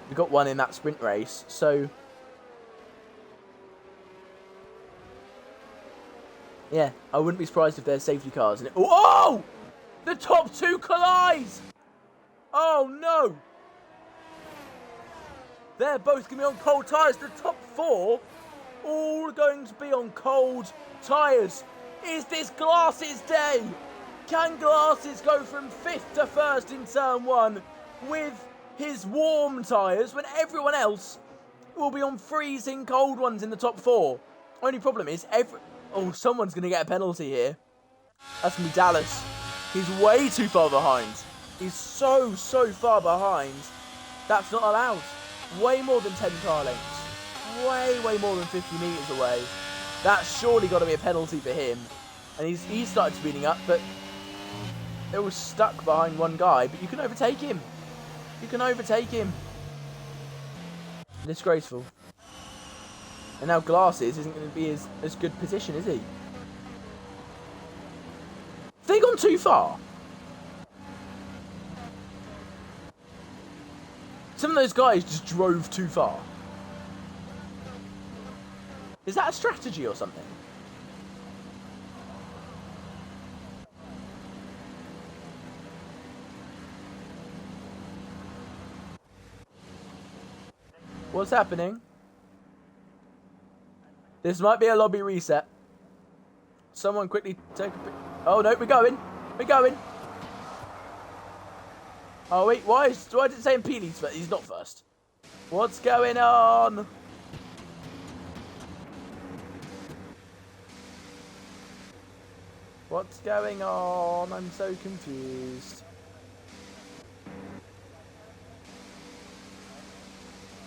We got one in that sprint race, so yeah, I wouldn't be surprised if there's safety cars in it. Oh! The top two collide! Oh no! They're both going to be on cold tyres. The top four all going to be on cold tyres. Is this Glass's day? Can Glasses go from 5th to 1st in turn 1 with his warm tyres when everyone else will be on freezing cold ones in the top 4? Only problem is, someone's going to get a penalty here. That's going to be Dallas. He's way too far behind. He's so far behind. That's not allowed. Way more than 10 car lengths. Way more than 50 metres away. That's surely got to be a penalty for him. And he started speeding up, but it was stuck behind one guy. But you can overtake him. You can overtake him. Disgraceful. And now Glasses isn't going to be as good position, is he? Have they gone too far? Some of those guys just drove too far. Is that a strategy or something? What's happening? This might be a lobby reset. Someone quickly take a... Oh no, we're going. We're going. Oh wait, why did it say Impeli's first? He's not first. What's going on? What's going on? I'm so confused.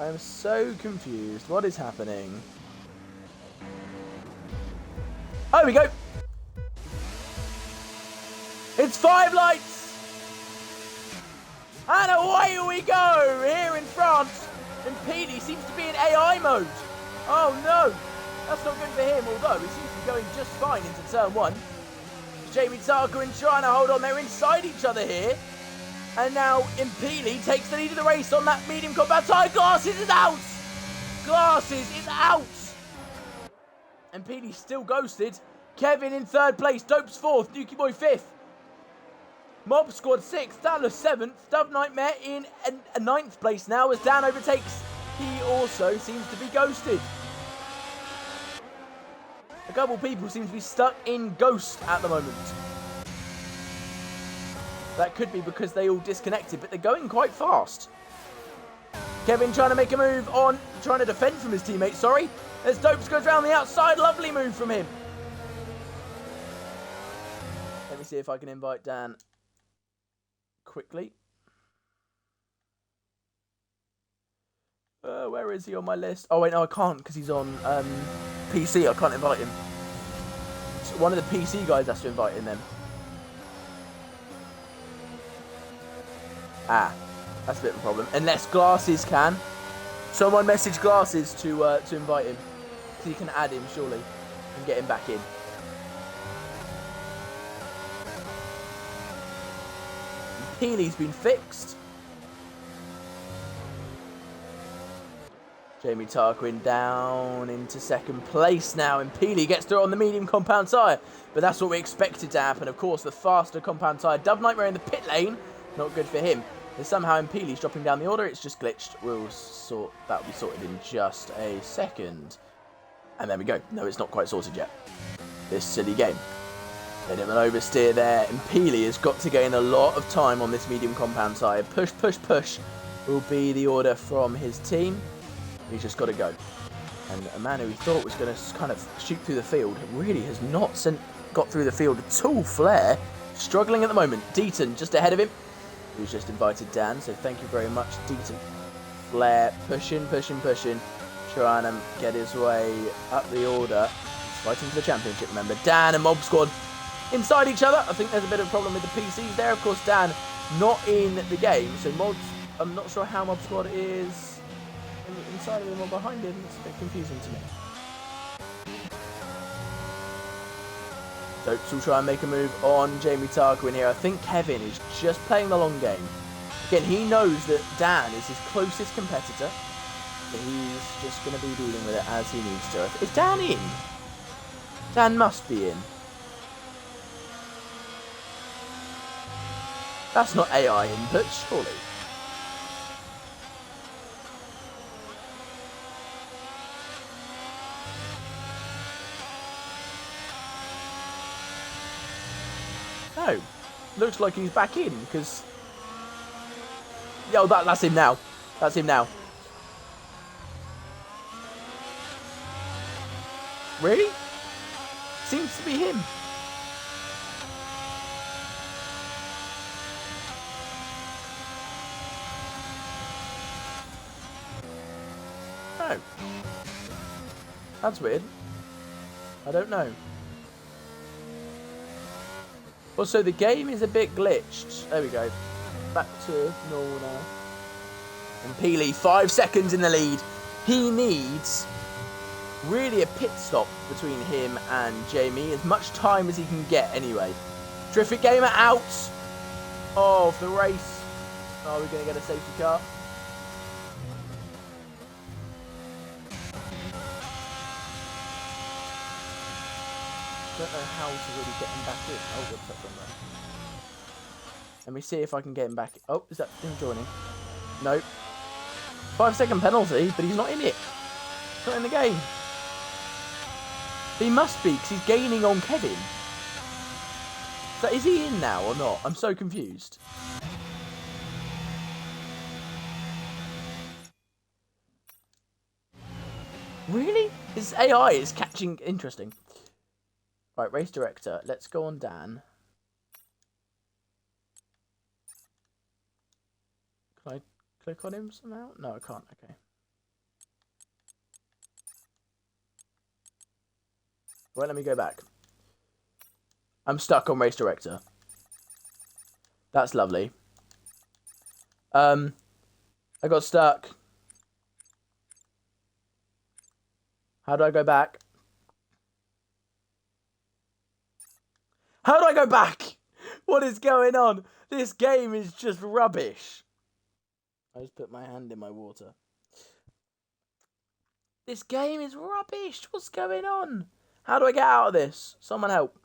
I'm so confused. What is happening? Oh, we go. It's 5 lights. And away we go. Here in France. And Impeli seems to be in AI mode. Oh, no. That's not good for him, although he seems to be going just fine into turn 1. Jamie Tarquin trying to hold on. They're inside each other here. And now Impeli takes the lead of the race on that medium combat tyre. Glasses is out. Glasses is out. Impeli still ghosted. Kevin in 3rd place. Dopes 4th. Dookie Boy 5th. Mob Squad 6th. Dallas 7th. Dove Nightmare in a 9th place now as Dan overtakes. He also seems to be ghosted. A couple of people seem to be stuck in Ghost at the moment. That could be because they all disconnected, but they're going quite fast. Kevin trying to make a move on, trying to defend from his teammates, sorry. As Dopes goes around the outside, lovely move from him. Let me see if I can invite Dan quickly. Where is he on my list? Oh wait, no I can't because he's on PC, I can't invite him. So one of the PC guys has to invite him then. Ah, that's a bit of a problem. Unless Glasses can. Someone message Glasses to invite him. So you can add him, surely. And get him back in. Healy's been fixed. Jamie Tarquin down into 2nd place now. And Peely gets through on the medium compound tyre. But that's what we expected to happen. Of course, the faster compound tyre. Dove Nightmare in the pit lane. Not good for him. And somehow Impeli's dropping down the order. It's just glitched. That'll be sorted in just a second. And there we go. No, it's not quite sorted yet. This silly game. Let him an oversteer there. Impeli has got to gain a lot of time on this medium compound tyre. Push, push, push will be the order from his team. He's just got to go. And a man who he thought was going to kind of shoot through the field really has not got through the field at all. Flair struggling at the moment. Deaton just ahead of him. Who's just invited Dan, so thank you very much, Deaton. Flair pushing, pushing, pushing. Trying to get his way up the order. He's fighting for the championship, remember. Dan and Mob Squad inside each other. I think there's a bit of a problem with the PCs there. Of course, Dan not in the game, so I'm not sure how Mob Squad is inside of him or behind him. It's a bit confusing to me. Dopes will try and make a move on Jamie Tarquin here. I think Kevin is just playing the long game. Again, he knows that Dan is his closest competitor. So he's just going to be dealing with it as he needs to. Is Dan in? Dan must be in. That's not AI input, surely. No. Looks like he's back in, because... Yo, that's him now. That's him now. Really? Seems to be him. No. That's weird. I don't know. Also, the game is a bit glitched. There we go. Back to normal now. And Peely, 5 seconds in the lead. He needs really a pit stop between him and Jamie. As much time as he can get anyway. Terrific Gamer out of the race. Are we going to get a safety car? I don't know how to really get him back in. Oh, what's that from there? Let me see if I can get him back. Oh, is that him joining? Nope. 5-second penalty, but he's not in it. He's not in the game. But he must be, because he's gaining on Kevin. So is he in now or not? I'm so confused. Really? His AI is catching... Interesting. Right, race director. Let's go on Dan. Can I click on him somehow? No, I can't. Okay. Well, let me go back. I'm stuck on race director. That's lovely. I got stuck. How do I go back? How do I go back? What is going on? This game is just rubbish. I just put my hand in my water. This game is rubbish. What's going on? How do I get out of this? Someone help.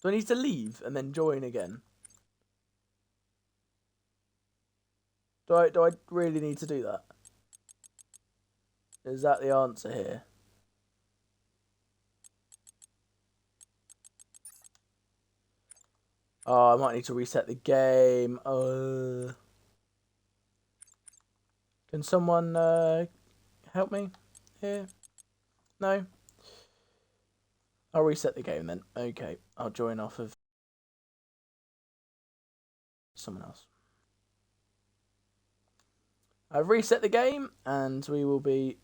Do I need to leave and then join again? Do I really need to do that? Is that the answer here? Oh, I might need to reset the game. Can someone help me here? No? I'll reset the game then. Okay, I'll join off of someone else. I've reset the game, and we will be...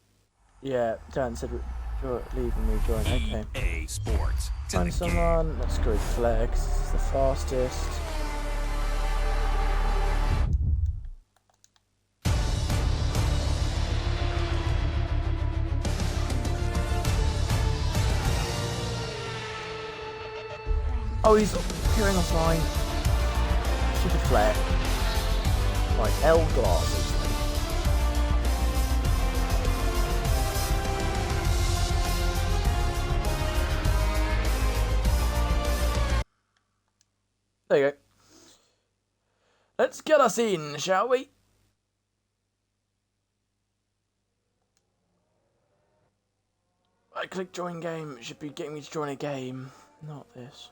Yeah, Dan said leave and rejoin. Okay. EA Sports. Find someone. Let's go with Flex. This is the fastest. Oh, he's appearing offline. Stupid Flex. Right, L glasses. There you go. Let's get us in, shall we? I click join game. It should be getting me to join a game. Not this.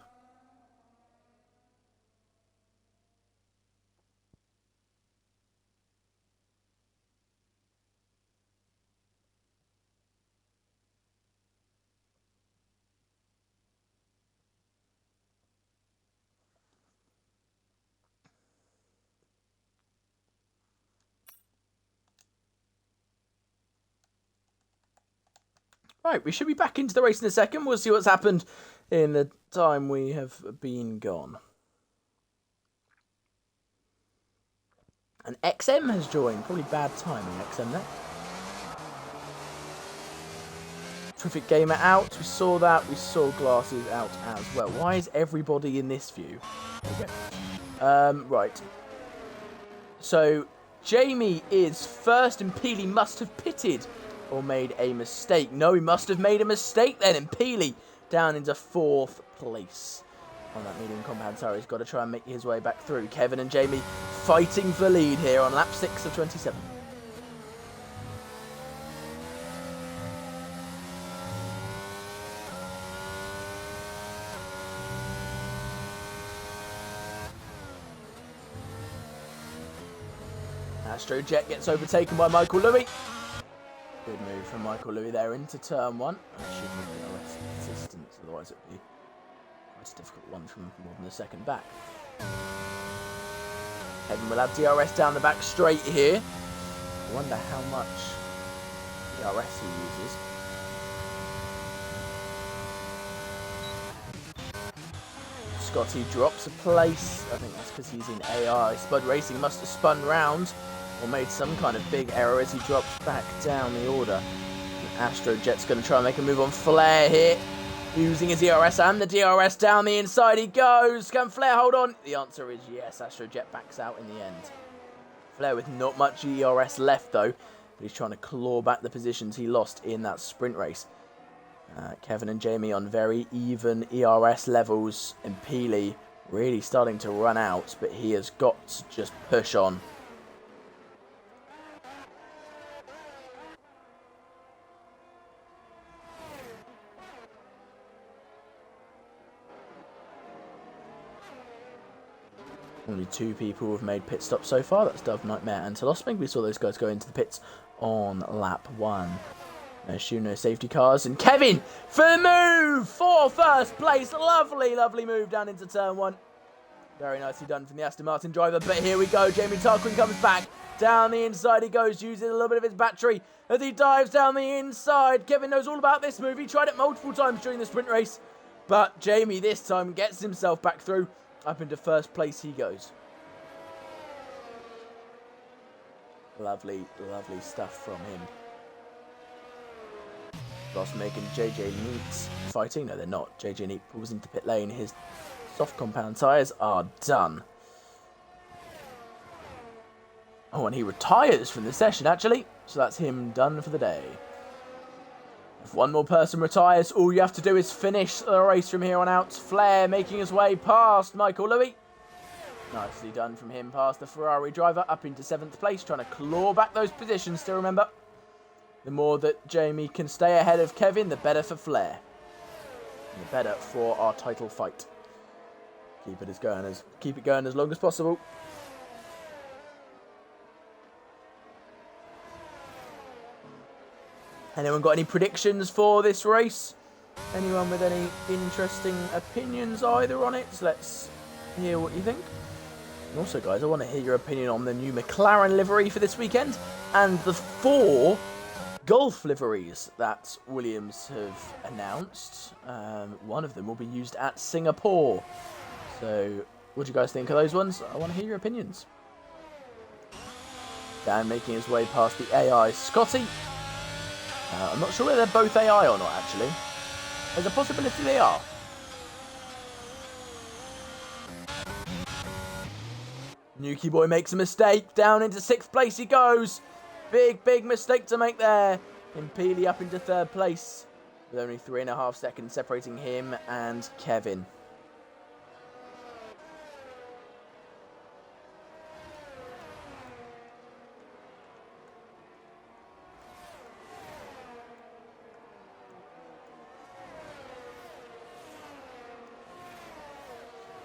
Right, we should be back into the race in a second. We'll see what's happened in the time we have been gone. And XM has joined. Probably bad timing, XM there. Terrific Gamer out. We saw that. We saw Glasses out as well. Why is everybody in this view? There we go. Right. So, Jamie is first and Peely must have pitted. Or made a mistake. No, he must have made a mistake then. And Peely down into 4th place. On that medium compound tower, he's got to try and make his way back through. Kevin and Jamie fighting for lead here on lap 6 of 27. Astrojet gets overtaken by Michael Louis. Good move from Michael Louis there into turn 1. I should have less resistance, otherwise it would be quite a difficult one from more than a second back. Kevin will have DRS down the back straight here. I wonder how much DRS he uses. Scotty drops a place. I think that's because he's in AI. Spud Racing must have spun round or made some kind of big error as he drops back down the order. Astrojet's going to try and make a move on Flair here. Using his ERS and the DRS down the inside he goes. Can Flair hold on? The answer is yes. Astrojet backs out in the end. Flair with not much ERS left though. But he's trying to claw back the positions he lost in that sprint race. Kevin and Jamie on very even ERS levels. And Peely really starting to run out. But he has got to just push on. Only 2 people have made pit stops so far. That's Dove, Nightmare and Telosming. We saw those guys go into the pits on lap 1. No safety cars. And Kevin for the move for first place. Lovely, lovely move down into turn 1. Very nicely done from the Aston Martin driver. But here we go. Jamie Tarquin comes back. Down the inside he goes, using a little bit of his battery as he dives down the inside. Kevin knows all about this move. He tried it multiple times during the sprint race. But Jamie this time gets himself back through. Up into first place he goes. Lovely, lovely stuff from him. Ross making JJ Neat fighting. No, they're not. JJ Neat pulls into pit lane. His soft compound tyres are done. Oh, and he retires from the session, actually. So that's him done for the day. If one more person retires, all you have to do is finish the race from here on out. Flair making his way past Michael Louis. Nicely done from him past the Ferrari driver up into 7th place, trying to claw back those positions. Still remember, the more that Jamie can stay ahead of Kevin, the better for Flair. And the better for our title fight. Keep it going as long as possible. Anyone got any predictions for this race? Anyone with any interesting opinions either on it? So let's hear what you think. And also, guys, I want to hear your opinion on the new McLaren livery for this weekend and the 4 Golf liveries that Williams have announced. One of them will be used at Singapore. So what do you guys think of those ones? I want to hear your opinions. Dan making his way past the AI Scotty. I'm not sure whether they're both AI or not, actually. There's a possibility they are. Nuki Boy makes a mistake. Down into 6th place he goes. Big, big mistake to make there. Impeli up into 3rd place. With only 3.5 seconds separating him and Kevin.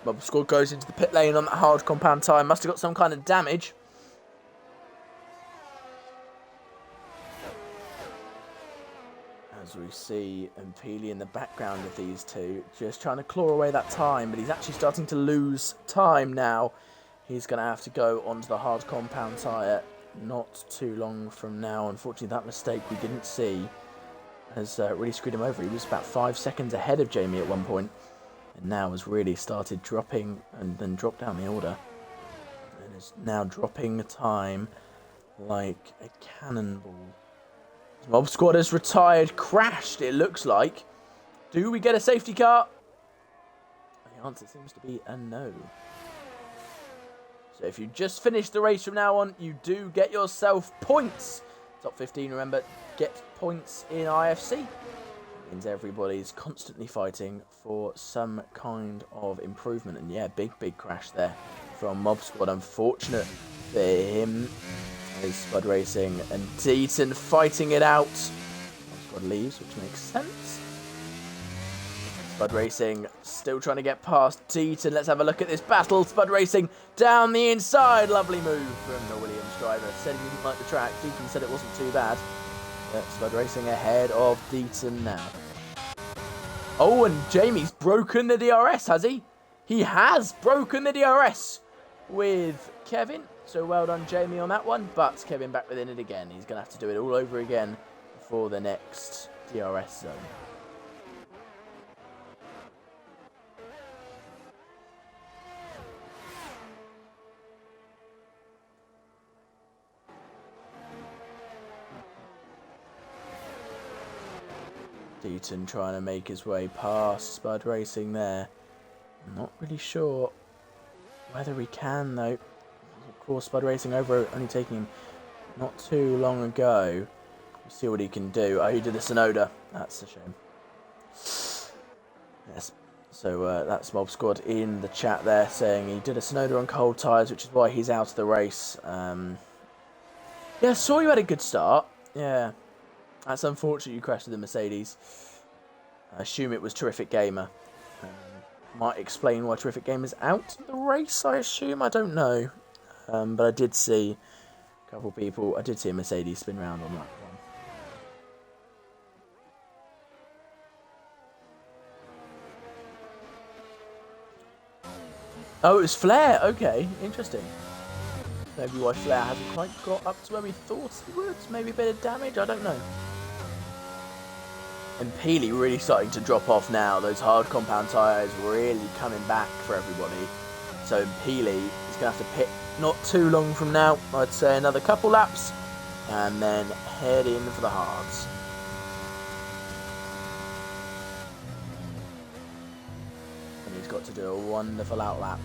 Bob Squad goes into the pit lane on that hard compound tyre. Must have got some kind of damage. As we see Impeli in the background of these two, just trying to claw away that time, but he's actually starting to lose time now. He's going to have to go onto the hard compound tyre not too long from now. Unfortunately, that mistake we didn't see has really screwed him over. He was about 5 seconds ahead of Jamie at one point. And now has really started dropping and then dropped down the order. And is now dropping time like a cannonball. Mob Squad has retired, crashed it looks like. Do we get a safety car? The answer seems to be a no. So if you just finish the race from now on, you do get yourself points. Top 15, remember, get points in IFC. Means everybody's constantly fighting for some kind of improvement. And yeah, big crash there from Mob Squad. Unfortunate for him. There's Spud Racing and Deaton fighting it out. Mob Squad leaves, which makes sense. Spud Racing still trying to get past Deaton. Let's have a look at this battle. Spud Racing down the inside. Lovely move from the Williams driver. Said he didn't like the track. Deaton said it wasn't too bad. Spud Racing ahead of Deaton now. Oh, and Jamie's broken the DRS, has he? He has broken the DRS with Kevin. So well done, Jamie, on that one. But Kevin back within it again. He's going to have to do it all over again for the next DRS zone. Deaton trying to make his way past Spud Racing there. I'm not really sure whether he can though. Of course, Spud Racing over only taking him not too long ago. We'll see what he can do. Oh, he did a Sonoda. That's a shame. Yes. So that's Mob Squad in the chat there saying he did a Sonoda on cold tyres, which is why he's out of the race. Yeah, saw you had a good start. Yeah. That's unfortunate you crashed with the Mercedes. I assume it was Terrific Gamer. Might explain why Terrific Gamer's out of the race, I assume. I don't know. But I did see a couple of people. I did see a Mercedes spin round on that one. Oh, it was Flair. Okay, interesting. Maybe why Flair hasn't quite got up to where we thought he would. Maybe a bit of damage, I don't know. And Peely really starting to drop off now. Those hard compound tyres really coming back for everybody. So Peely is going to have to pit not too long from now. I'd say another couple laps. And then head in for the hards. And he's got to do a wonderful outlap.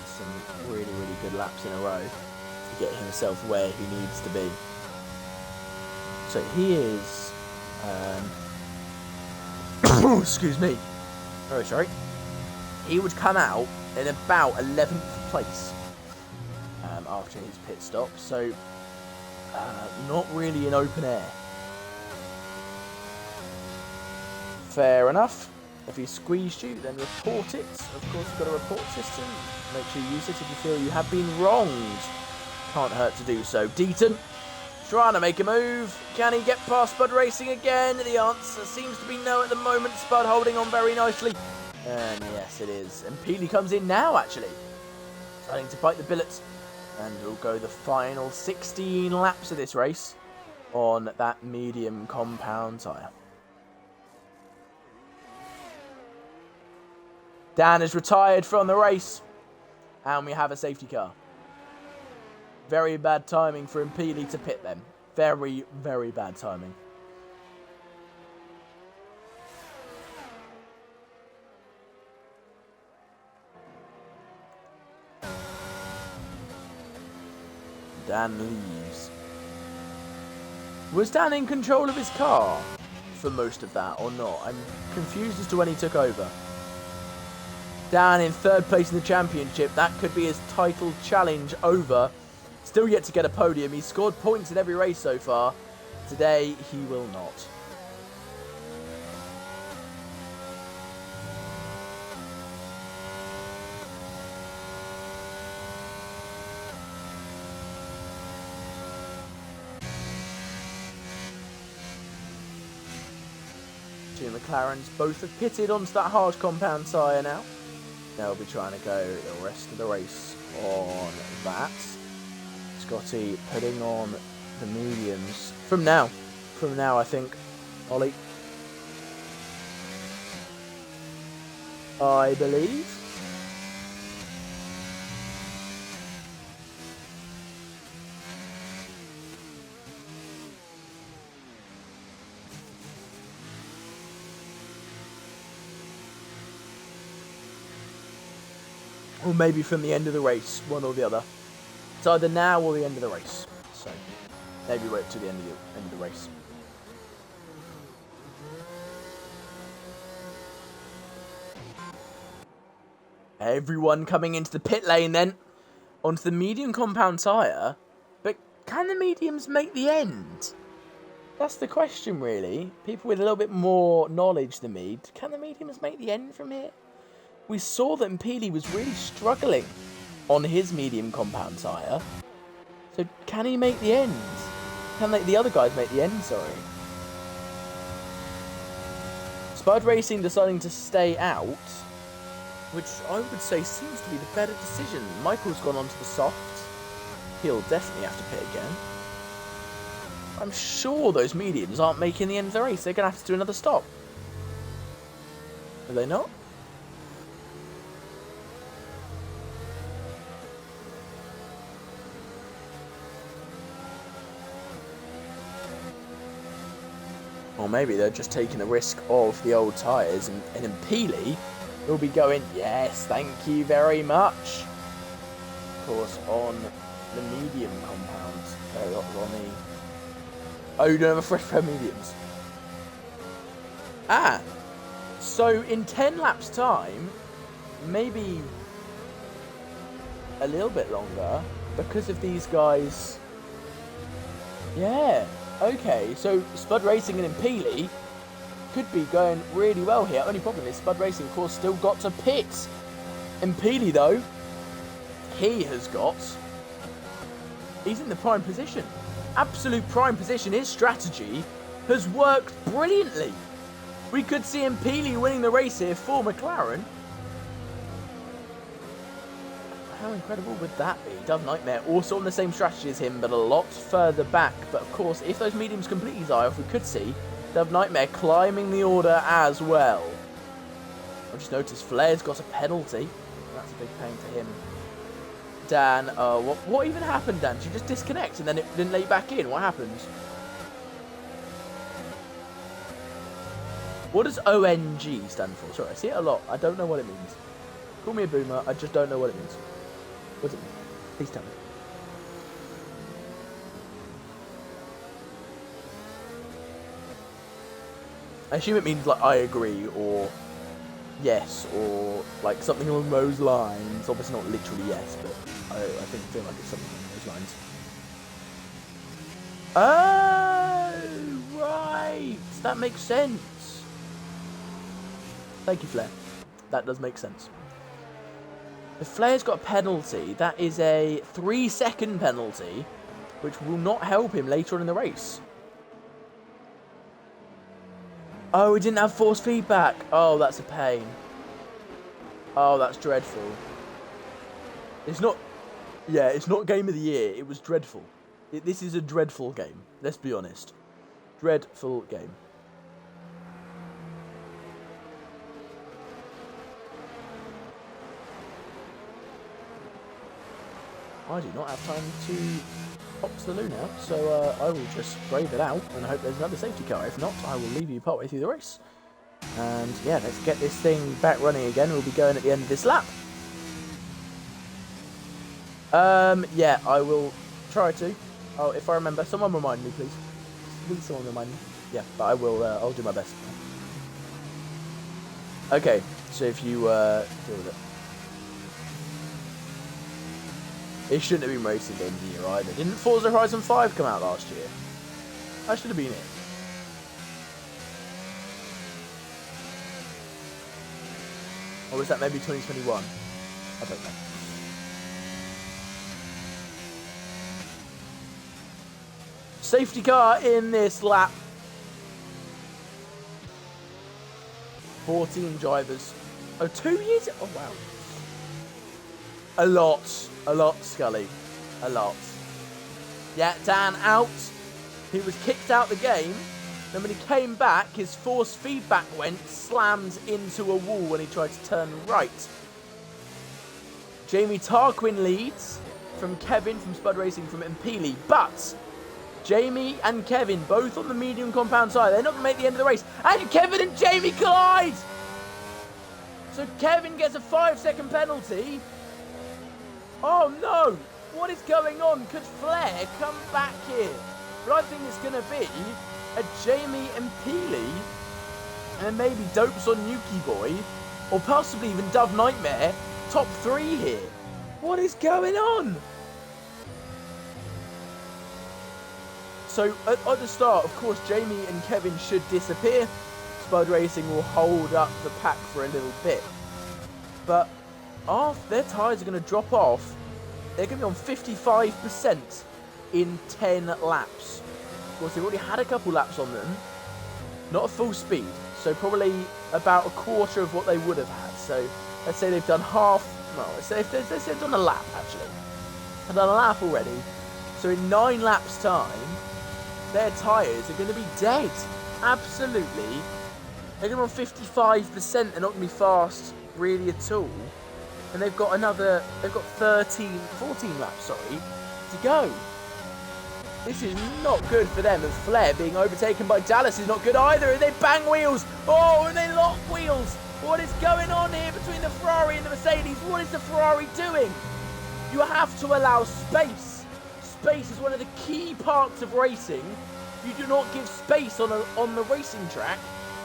Some really, really good laps in a row to get himself where he needs to be. So he is... excuse me. Very sorry. He would come out in about 11th place after his pit stop. So, not really in open air. Fair enough. If he squeezed you, then report it. Of course, you've got a report system. Make sure you use it if you feel you have been wronged. Can't hurt to do so. Deaton trying to make a move. Can he get past Spud Racing again? The answer seems to be no at the moment. Spud holding on very nicely. And yes, it is. And Peely comes in now, actually. Starting to bite the billets. And we'll go the final 16 laps of this race on that medium compound tyre. Dan is retired from the race. And we have a safety car. Very bad timing for Impeli to pit them. Very, very bad timing. Dan leaves. Was Dan in control of his car for most of that or not? I'm confused as to when he took over. Dan in third place in the championship. That could be his title challenge over. Still yet to get a podium. He's scored points in every race so far. Today, he will not. Two McLarens both have pitted onto that hard compound tyre now. They'll be trying to go the rest of the race on that. Scotty putting on the mediums from now, I think. Ollie, I believe. Or maybe from the end of the race, one or the other. It's either now or the end of the race. So maybe wait till the end of the race. Everyone coming into the pit lane then. Onto the medium compound tyre. But can the mediums make the end? That's the question, really. People with a little bit more knowledge than me, can the mediums make the end from here? We saw that Impili was really struggling on his medium compound tire. So can he make the end? Can the other guys make the end, sorry? Spud Racing deciding to stay out, which I would say seems to be the better decision. Michael's gone onto the soft. He'll definitely have to pit again. I'm sure those mediums aren't making the end of the race. They're going to have to do another stop. Are they not? Or maybe they're just taking the risk of the old tyres, and Impili will be going, yes, thank you very much. Of course, on the medium compounds. On the... Oh, you don't have a fresh pair of mediums. Ah, so in 10 laps time, maybe a little bit longer, because of these guys. Yeah, okay, so Spud Racing and Impili could be going really well here. Only problem is Spud Racing, of course, still got to pit. Impili, though, he's in the prime position. Absolute prime position. His strategy has worked brilliantly. We could see Impili winning the race here for McLaren. How incredible would that be? Dove Nightmare also on the same strategy as him, but a lot further back. But of course, if those mediums completely die off, we could see Dove Nightmare climbing the order as well. I just noticed Flair's got a penalty. That's a big pain for him. Dan, what even happened, Dan? Did you just disconnect and then it didn't let you back in? What happened? What does ONG stand for? Sorry, I see it a lot. I don't know what it means. Call me a boomer. I just don't know what it means. What does it mean? Please tell me. I assume it means like I agree or yes or like something along those lines. Obviously not literally yes, but I feel like it's something along those lines. Oh, right. That makes sense. Thank you, Flair. That does make sense. If Flair's got a penalty, that is a 3-second penalty, which will not help him later on in the race. Oh, he didn't have force feedback. Oh, that's a pain. Oh, that's dreadful. It's not... Yeah, it's not Game of the Year. It was dreadful. This is a dreadful game. Let's be honest. Dreadful game. I do not have time to pop to the loo now, so I will just brave it out and hope there's another safety car. If not, I will leave you partway through the race. And yeah, let's get this thing back running again. We'll be going at the end of this lap. Yeah, I will try to. Oh, if I remember, someone remind me, please. Please, someone remind me. Yeah, but I will. I'll do my best. Okay, so if you deal with it. It shouldn't have been Racing Game of the Year either. Didn't Forza Horizon 5 come out last year? That should have been it. Or was that maybe 2021? I don't know. Safety car in this lap. 14 drivers. Oh, 2 years? Oh, wow. A lot, Scully. A lot. Yeah, Dan out. He was kicked out the game. Then when he came back, his force feedback went, slammed into a wall when he tried to turn right. Jamie Tarquin leads from Kevin from Spud Racing from Impili. But Jamie and Kevin, both on the medium compound side, they're not going to make the end of the race. And Kevin and Jamie collide! So Kevin gets a 5-second penalty. Oh no! What is going on? Could Flair come back here? But I think it's going to be a Jamie and Peely, and then maybe Dopes on Yuki Boy, or possibly even Dove Nightmare, top 3 here. What is going on? So at the start, of course, Jamie and Kevin should disappear. Spud Racing will hold up the pack for a little bit. But after their tyres are going to drop off, they're going to be on 55% in 10 laps. Of course, they've already had a couple laps on them. Not at full speed. So probably about a quarter of what they would have had. So let's say they've done half. Well, let's say they've done a lap, actually. They've done a lap already. So in 9 laps' time, their tyres are going to be dead. Absolutely. They're going to be on 55%. They're not going to be fast really at all. And they've got 14 laps, to go. This is not good for them. And Flair being overtaken by Dallas is not good either. And they bang wheels. Oh, and they lock wheels. What is going on here between the Ferrari and the Mercedes? What is the Ferrari doing? You have to allow space. Space is one of the key parts of racing. If you do not give space on the racing track,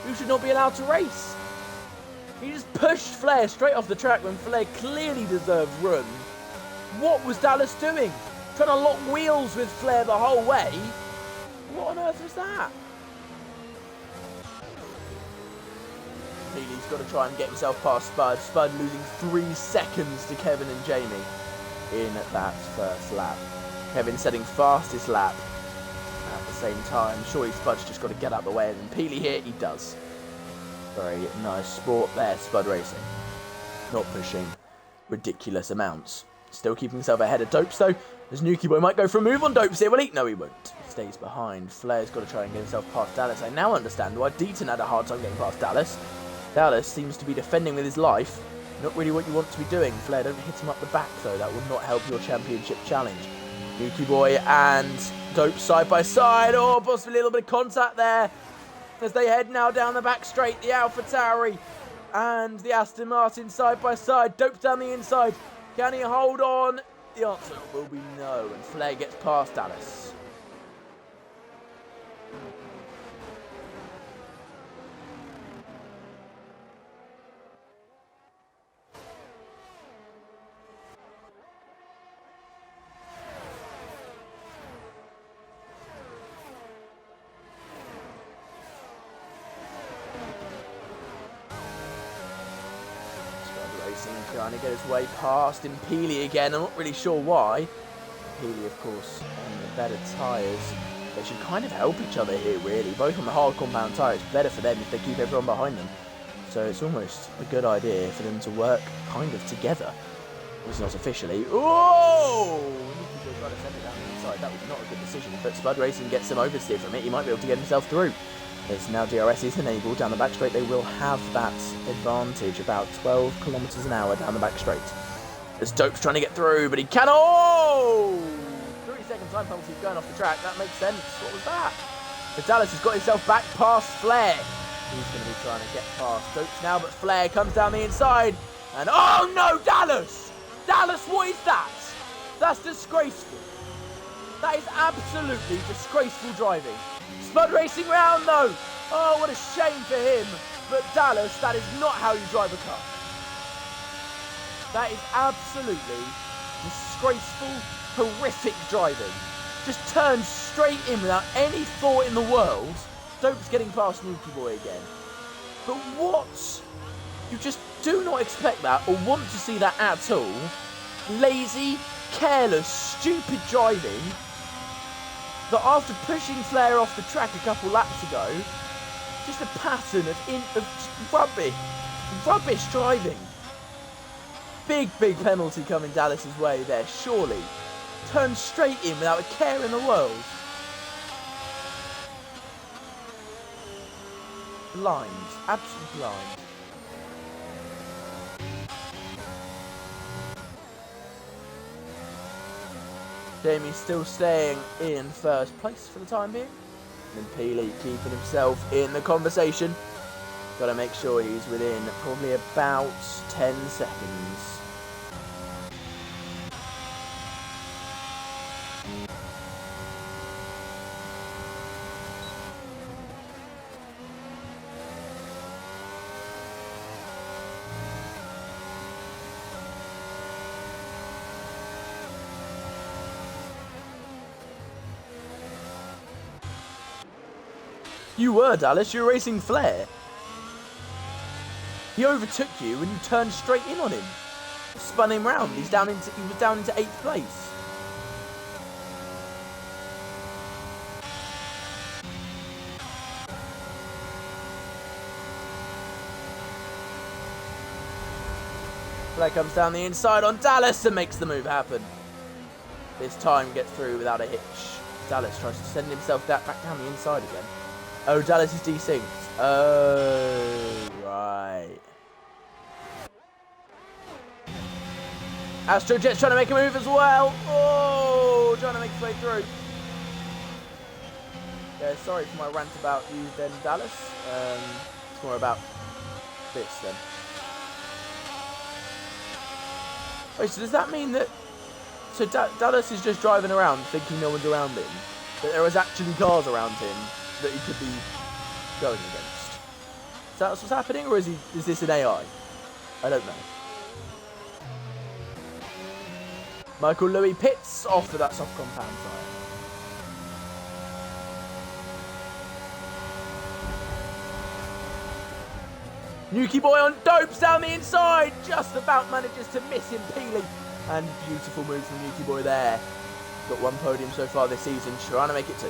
you should not be allowed to race. He just pushed Flair straight off the track when Flair clearly deserved room. What was Dallas doing? Trying to lock wheels with Flair the whole way? What on earth was that? He's got to try and get himself past Spud. Spud losing 3 seconds to Kevin and Jamie in that first lap. Kevin setting fastest lap at the same time. Surely Spud's just got to get out of the way. And then Peely here, he does. Very nice sport there, Spud Racing. Not pushing ridiculous amounts. Still keeping himself ahead of Dopes though. As Nuki Boy might go for a move on Dopes here. Will he? No, he won't. He stays behind. Flair's got to try and get himself past Dallas. I now understand why Deaton had a hard time getting past Dallas. Dallas seems to be defending with his life. Not really what you want to be doing. Flair, don't hit him up the back though. That would not help your championship challenge. Nuki Boy and Dopes side by side. Oh, possibly a little bit of contact there. As they head now down the back straight, the AlphaTauri and the Aston Martin side by side. Dopes down the inside. Can he hold on? The answer will be no, and Flair gets past Dallas. Trying to get his way past Peely again. I'm not really sure why. Peely, of course, on the better tyres. They should kind of help each other here, really. Both on the hard compound tyres. Better for them if they keep everyone behind them. So it's almost a good idea for them to work kind of together. Well, it's not officially. Oh! Trying to send it down the inside. That was not a good decision. But Spud Racing gets some oversteer from it. He might be able to get himself through. As now DRS is enabled down the back straight, they will have that advantage, about 12 kilometers an hour down the back straight. As Dope's trying to get through, but he can. Oh! 3-second time penalty going off the track. That makes sense. What was that? So Dallas has got himself back past Flair. He's going to be trying to get past Dopes now, but Flair comes down the inside. And oh no, Dallas! Dallas, what is that? That's disgraceful. That is absolutely disgraceful driving. Spud Racing round though. Oh, what a shame for him. But Dallas, that is not how you drive a car. That is absolutely disgraceful, horrific driving. Just turns straight in without any thought in the world. Dope's getting past Nuki Boy again. But what? You just do not expect that or want to see that at all. Lazy, careless, stupid driving. That after pushing Flair off the track a couple laps ago, just a pattern of rubbish driving. Big penalty coming Dallas's way there, surely. Turned straight in without a care in the world. Blind, absolutely blind. Jamie's still staying in first place for the time being. And Peely keeping himself in the conversation. Got to make sure he's within probably about 10 seconds. You were, Dallas. You were racing Flair. He overtook you and you turned straight in on him. Spun him round. He was down into 8th place. Flair comes down the inside on Dallas and makes the move happen. This time gets through without a hitch. Dallas tries to send himself back down the inside again. Oh, Dallas is desynced. Oh, right. Astrojet's trying to make a move as well. Oh, trying to make his way through. Yeah, sorry for my rant about you then, Dallas. It's more about this then. Wait, so does that mean that... So Dallas is just driving around thinking no one's around him, but there is actually cars around him that he could be going against? Is that what's happening, or is this an AI? I don't know. Michael Louis pits off with that soft compound tyre. Nuki Boy on dopes down the inside, just about manages to miss him, Peely. And beautiful move from Nuki Boy there. Got one podium so far this season, trying to make it 2.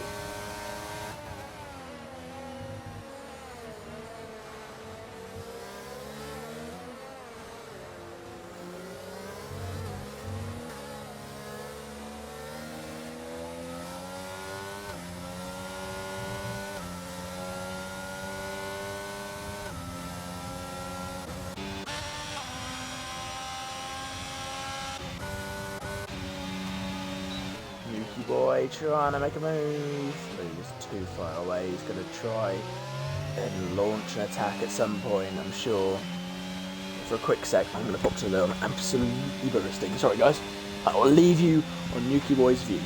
Nuki Boy trying to make a move, but he's too far away. He's going to try and launch an attack at some point, I'm sure. For a quick sec, I'm going to pop to the absolutely ballistic. Sorry guys, I will leave you on Nuki Boy's view.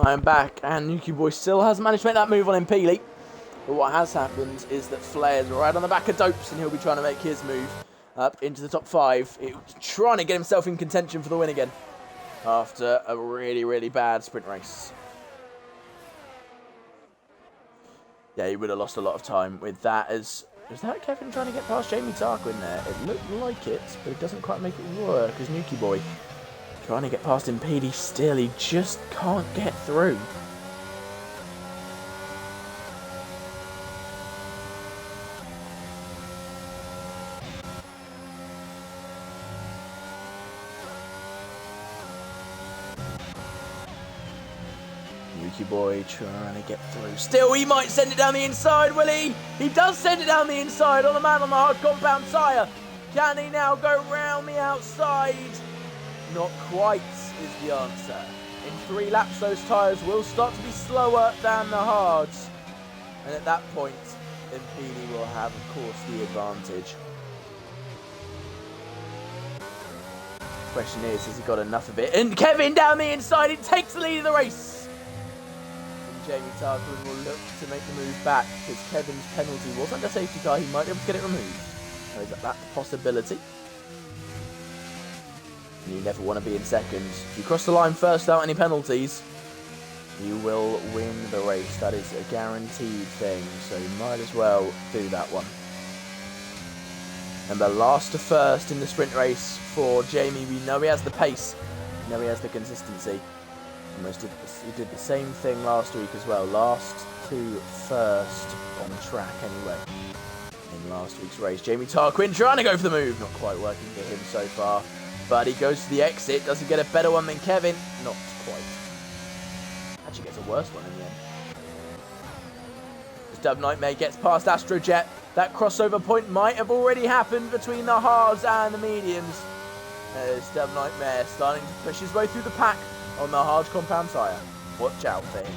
I'm back, and Nuki Boy still hasn't managed to make that move on Impeli. But what has happened is that Flair's right on the back of Dopes, and he'll be trying to make his move up into the top 5. Trying to get himself in contention for the win again after a really, really bad sprint race. Yeah, he would have lost a lot of time with that. Was that Kevin trying to get past Jamie Tarquin there? It looked like it, but it doesn't quite make it work, as Nuki Boy trying to get past Impedi still. He just can't get through. Nuki Boy trying to get through. Still, he might send it down the inside, will he? He does send it down the inside on the man on the hard compound tyre. Can he now go round the outside? Not quite is the answer. In 3 laps, those tyres will start to be slower than the hards. And at that point, Impedi will have, of course, the advantage. Question is, has he got enough of it? And Kevin down the inside, he takes the lead of the race. And Jamie Tarquin will look to make the move back, because Kevin's penalty was under safety car. He might be able to get it removed. So is that a possibility? You never want to be in second. If you cross the line first without any penalties, you will win the race. That is a guaranteed thing, so you might as well do that one. And the last to first in the sprint race for Jamie. We know he has the pace. We know he has the consistency. He did the same thing last week as well. Last to first on track anyway. in last week's race. Jamie Tarquin trying to go for the move. Not quite working for him so far. But he goes to the exit. Does he get a better one than Kevin? Not quite. Actually gets a worse one in the end. As Dub Nightmare gets past Astrojet, that crossover point might have already happened between the hards and the mediums. As Dub Nightmare starting to push his way through the pack on the hard compound tyre. Watch out for him.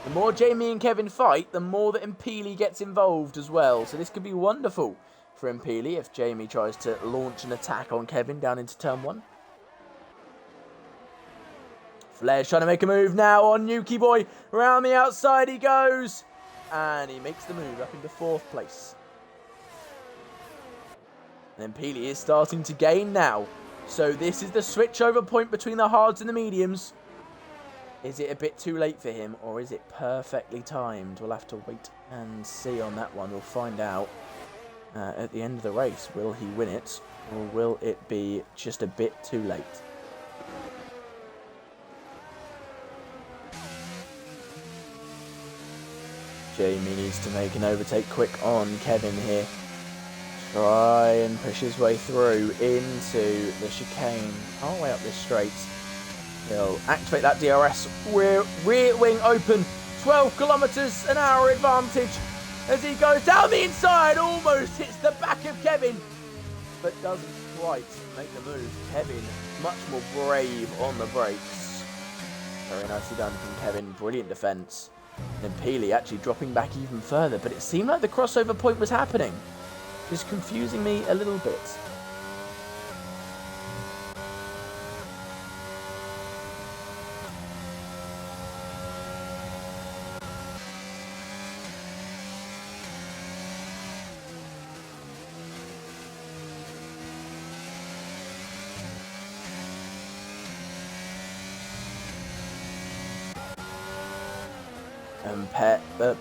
The more Jamie and Kevin fight, the more that Impeli gets involved as well. So this could be wonderful for Impeli if Jamie tries to launch an attack on Kevin down into turn 1. Flair's trying to make a move now on Nuki Boy. Around the outside he goes. And he makes the move up into 4th place. And Impeli is starting to gain now. So this is the switchover point between the hards and the mediums. Is it a bit too late for him, or is it perfectly timed? We'll have to wait and see on that one. We'll find out at the end of the race. Will he win it, or will it be just a bit too late? Jamie needs to make an overtake quick on Kevin here. Try and push his way through into the chicane. All the way up this straight. He'll activate that DRS. Rear wing open. 12 kilometers an hour advantage as he goes down the inside. Almost hits the back of Kevin, but doesn't quite make the move. Kevin much more brave on the brakes. Very nicely done from Kevin. Brilliant defense. And Impeli actually dropping back even further, but it seemed like the crossover point was happening. Just confusing me a little bit.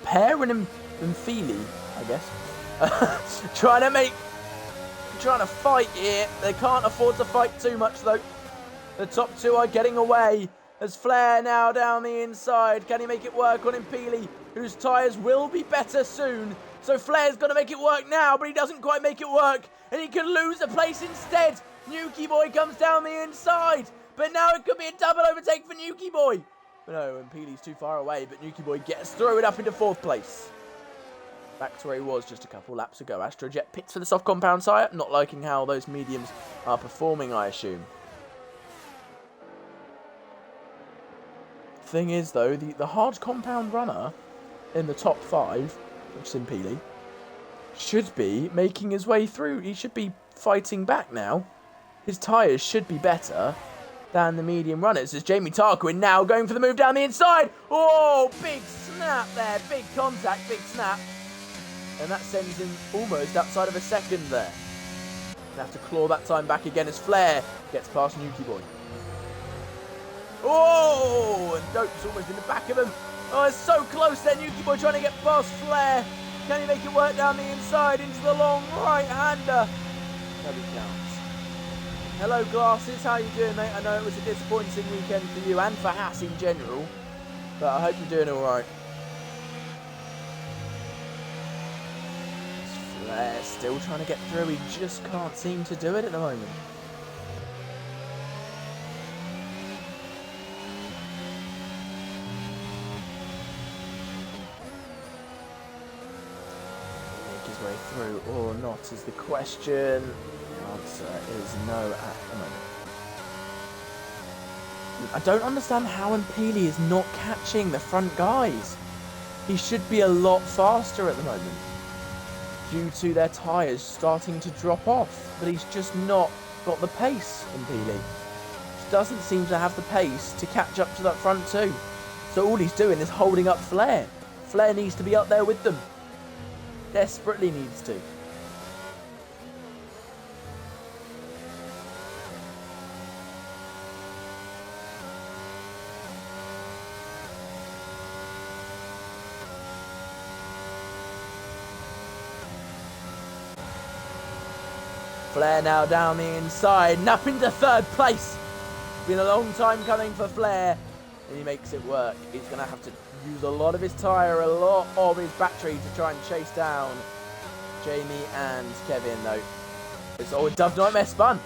Pear and Impeli, I guess. trying to fight here. They can't afford to fight too much though. The top two are getting away. As Flair now down the inside. Can he make it work on Impeli, whose tyres will be better soon? So Flair's got to make it work now, but he doesn't quite make it work. And he can lose a place instead. Nuki Boy comes down the inside. But now it could be a double overtake for Nuki Boy. But no, Impeli's too far away, but Nuki Boy gets through it up into 4th place. Back to where he was just a couple laps ago. Astrojet pits for the soft compound tyre. Not liking how those mediums are performing, I assume. Thing is, though, the hard compound runner in the top 5, which is Impeli, should be making his way through. He should be fighting back now. His tyres should be better than the medium runners. As Jamie Tarquin now going for the move down the inside. Oh, big snap there. Big contact, big snap. And that sends him almost outside of a second there. He'll have to claw that time back again as Flair gets past Nuki Boy. Oh, and Dope's almost in the back of him. Oh, it's so close there. Nuki Boy trying to get past Flair. Can he make it work down the inside into the long right-hander? No, he counts. Hello, Glasses. How you doing, mate? I know it was a disappointing weekend for you and for Haas in general, but I hope you're doing all right. Flair still trying to get through. He just can't seem to do it at the moment. Make his way through or not is the question. The answer is no at the moment. I don't understand how Impeli is not catching the front guys. He should be a lot faster at the moment due to their tyres starting to drop off, but he's just not got the pace, Impeli. Just doesn't seem to have the pace to catch up to that front two. So all he's doing is holding up Flair. Flair needs to be up there with them. Desperately needs to. Flair now down the inside and up into 3rd place. Been a long time coming for Flair, and he makes it work. He's going to have to use a lot of his tyre, a lot of his battery to try and chase down Jamie and Kevin, though. It's always Dove Nightmare spun.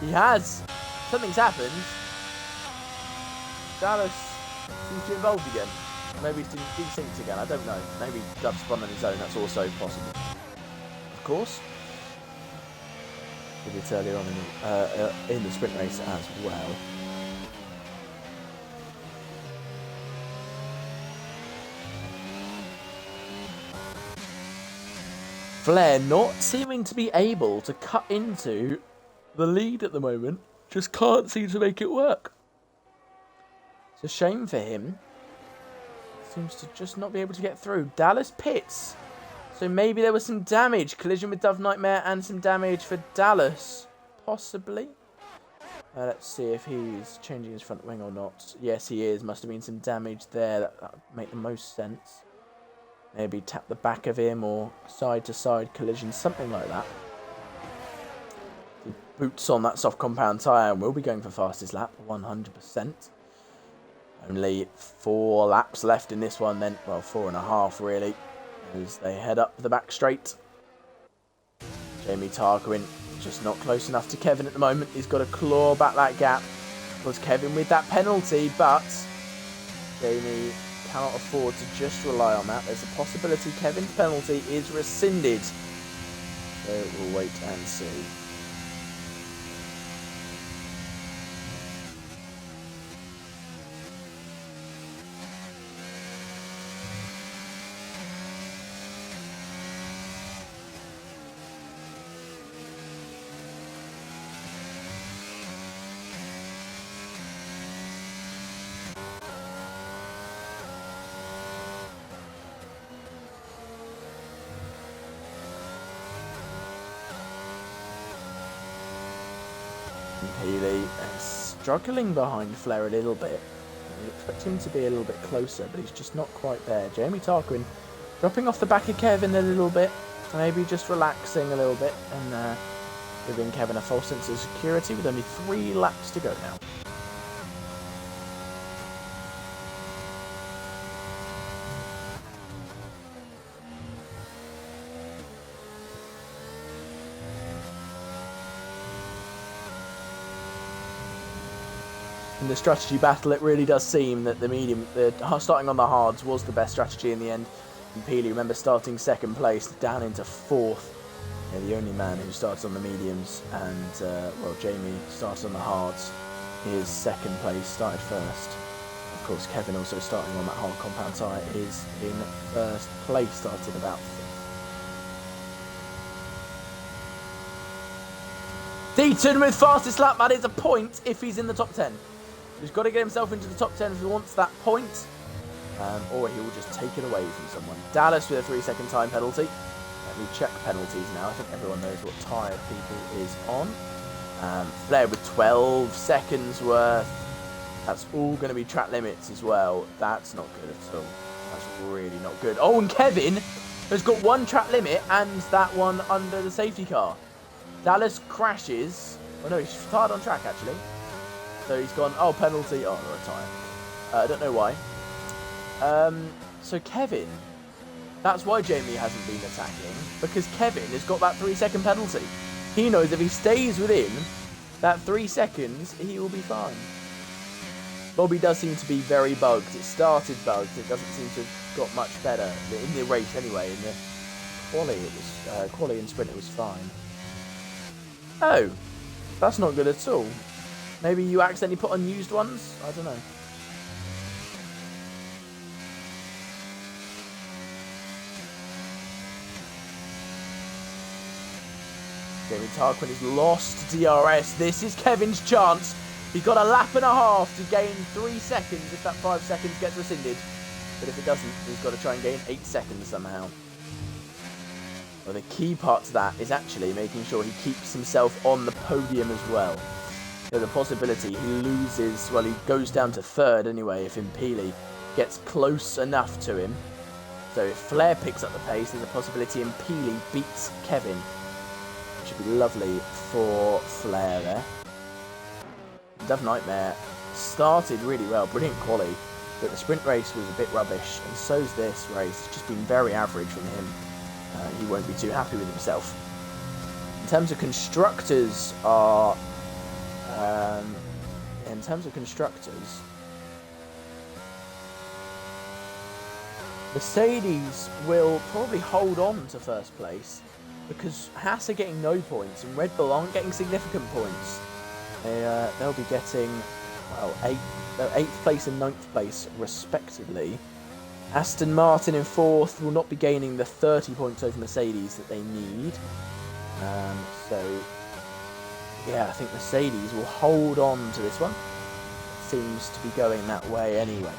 He has. Something's happened. Dallas seems to be involved again. Maybe he's desynced again. I don't know. Maybe Dove spun on his own. That's also possible. Of course. Did it earlier on in the sprint race as well. Flair not seeming to be able to cut into the lead at the moment. Just can't seem to make it work. It's a shame for him. Seems to just not be able to get through. Dallas pits. So maybe there was some damage. Collision with Dove Nightmare and some damage for Dallas. Possibly. Let's see if he's changing his front wing or not. Yes, he is. Must have been some damage there. That would make the most sense. Maybe tap the back of him or side-to-side collision, something like that. The boots on that soft compound tyre and will be going for fastest lap, 100%. Only 4 laps left in this one then. Well, 4.5 really, as they head up the back straight. Jamie Tarquin just not close enough to Kevin at the moment. He's got to claw back that gap. Of course, Kevin with that penalty, but Jamie cannot afford to just rely on that. There's a possibility Kevin's penalty is rescinded. So we'll wait and see. Healy is struggling behind Flair a little bit. You expect him to be a little bit closer, but he's just not quite there. Jamie Tarquin dropping off the back of Kevin a little bit, maybe just relaxing a little bit and giving Kevin a false sense of security with only 3 laps to go now. In the strategy battle, it really does seem that the starting on the hards was the best strategy in the end. And Peely, remember, starting second place, down into 4th. Yeah, the only man who starts on the mediums, and well, Jamie starts on the hards. His second place, started first. Of course, Kevin also starting on that hard compound tyre is in first place, started about 5th. Deaton with fastest lap, that is a point if he's in the top 10. He's got to get himself into the top 10 if he wants that point, or he will just take it away from someone. Dallas with a 3-second time penalty. Let me check penalties now. I think everyone knows what tyre people is on. Flair with 12 seconds worth. That's all going to be track limits as well. That's not good at all. That's really not good. Oh, and Kevin has got 1 track limit and that one under the safety car. Dallas crashes. Oh no, he's retired on track actually. So he's gone, oh, penalty. Oh, retire. I don't know why. So Kevin, that's why Jamie hasn't been attacking, because Kevin has got that 3-second penalty. He knows if he stays within that 3 seconds, he will be fine. Bobby does seem to be very bugged. It started bugged. It doesn't seem to have got much better in the race anyway. In the quali, it was quali and sprint, it was fine. Oh, that's not good at all. Maybe you accidentally put on used ones? I don't know. Jamie Tarquin has lost DRS. This is Kevin's chance. He's got a lap and a half to gain 3 seconds if that 5 seconds gets rescinded. But if it doesn't, he's got to try and gain 8 seconds somehow. Well, the key part to that is actually making sure he keeps himself on the podium as well. There's a possibility he loses, well, he goes down to 3rd anyway if Impili gets close enough to him. So if Flair picks up the pace, there's a possibility Impili beats Kevin. Which would be lovely for Flair there. Dove Nightmare started really well, brilliant quali. but the sprint race was a bit rubbish, and so's this race. It's just been very average from him. He won't be too happy with himself. In terms of constructors, Mercedes will probably hold on to first place because Haas are getting no points and Red Bull aren't getting significant points. They'll be getting, well, 8th place and 9th place respectively. Aston Martin in 4th will not be gaining the 30 points over Mercedes that they need. So, yeah, I think Mercedes will hold on to this one. It seems to be going that way anyway.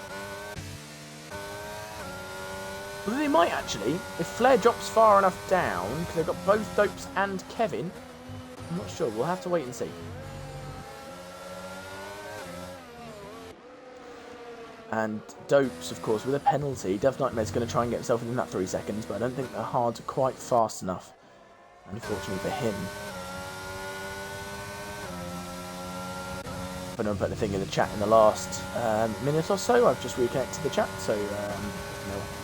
Well, they might actually, if Flair drops far enough down, because they've got both Dopes and Kevin. I'm not sure, we'll have to wait and see. And Dopes, of course, with a penalty. Dev Nightmare's going to try and get himself within that 3 seconds, but I don't think the hards are quite fast enough, unfortunately for him. I'm going to put the thing in the chat in the last minute or so. I've just reconnected the chat, so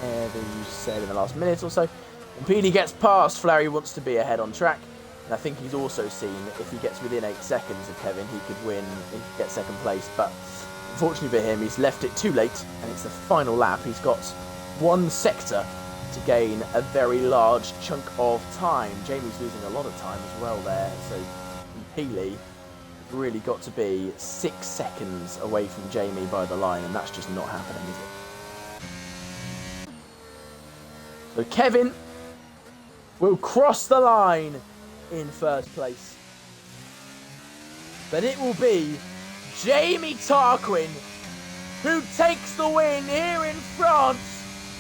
whatever you said in the last minute or so. And Petey gets past Flair, he wants to be ahead on track. And I think he's also seen that if he gets within 8 seconds of Kevin, he could win, he could get second place. But unfortunately for him, he's left it too late, and it's the final lap. He's got one sector to gain a very large chunk of time. Jamie's losing a lot of time as well there, so Peely really got to be 6 seconds away from Jamie by the line, and that's just not happening, is it? So Kevin will cross the line in first place, but it will be Jamie Tarquin who takes the win here in France.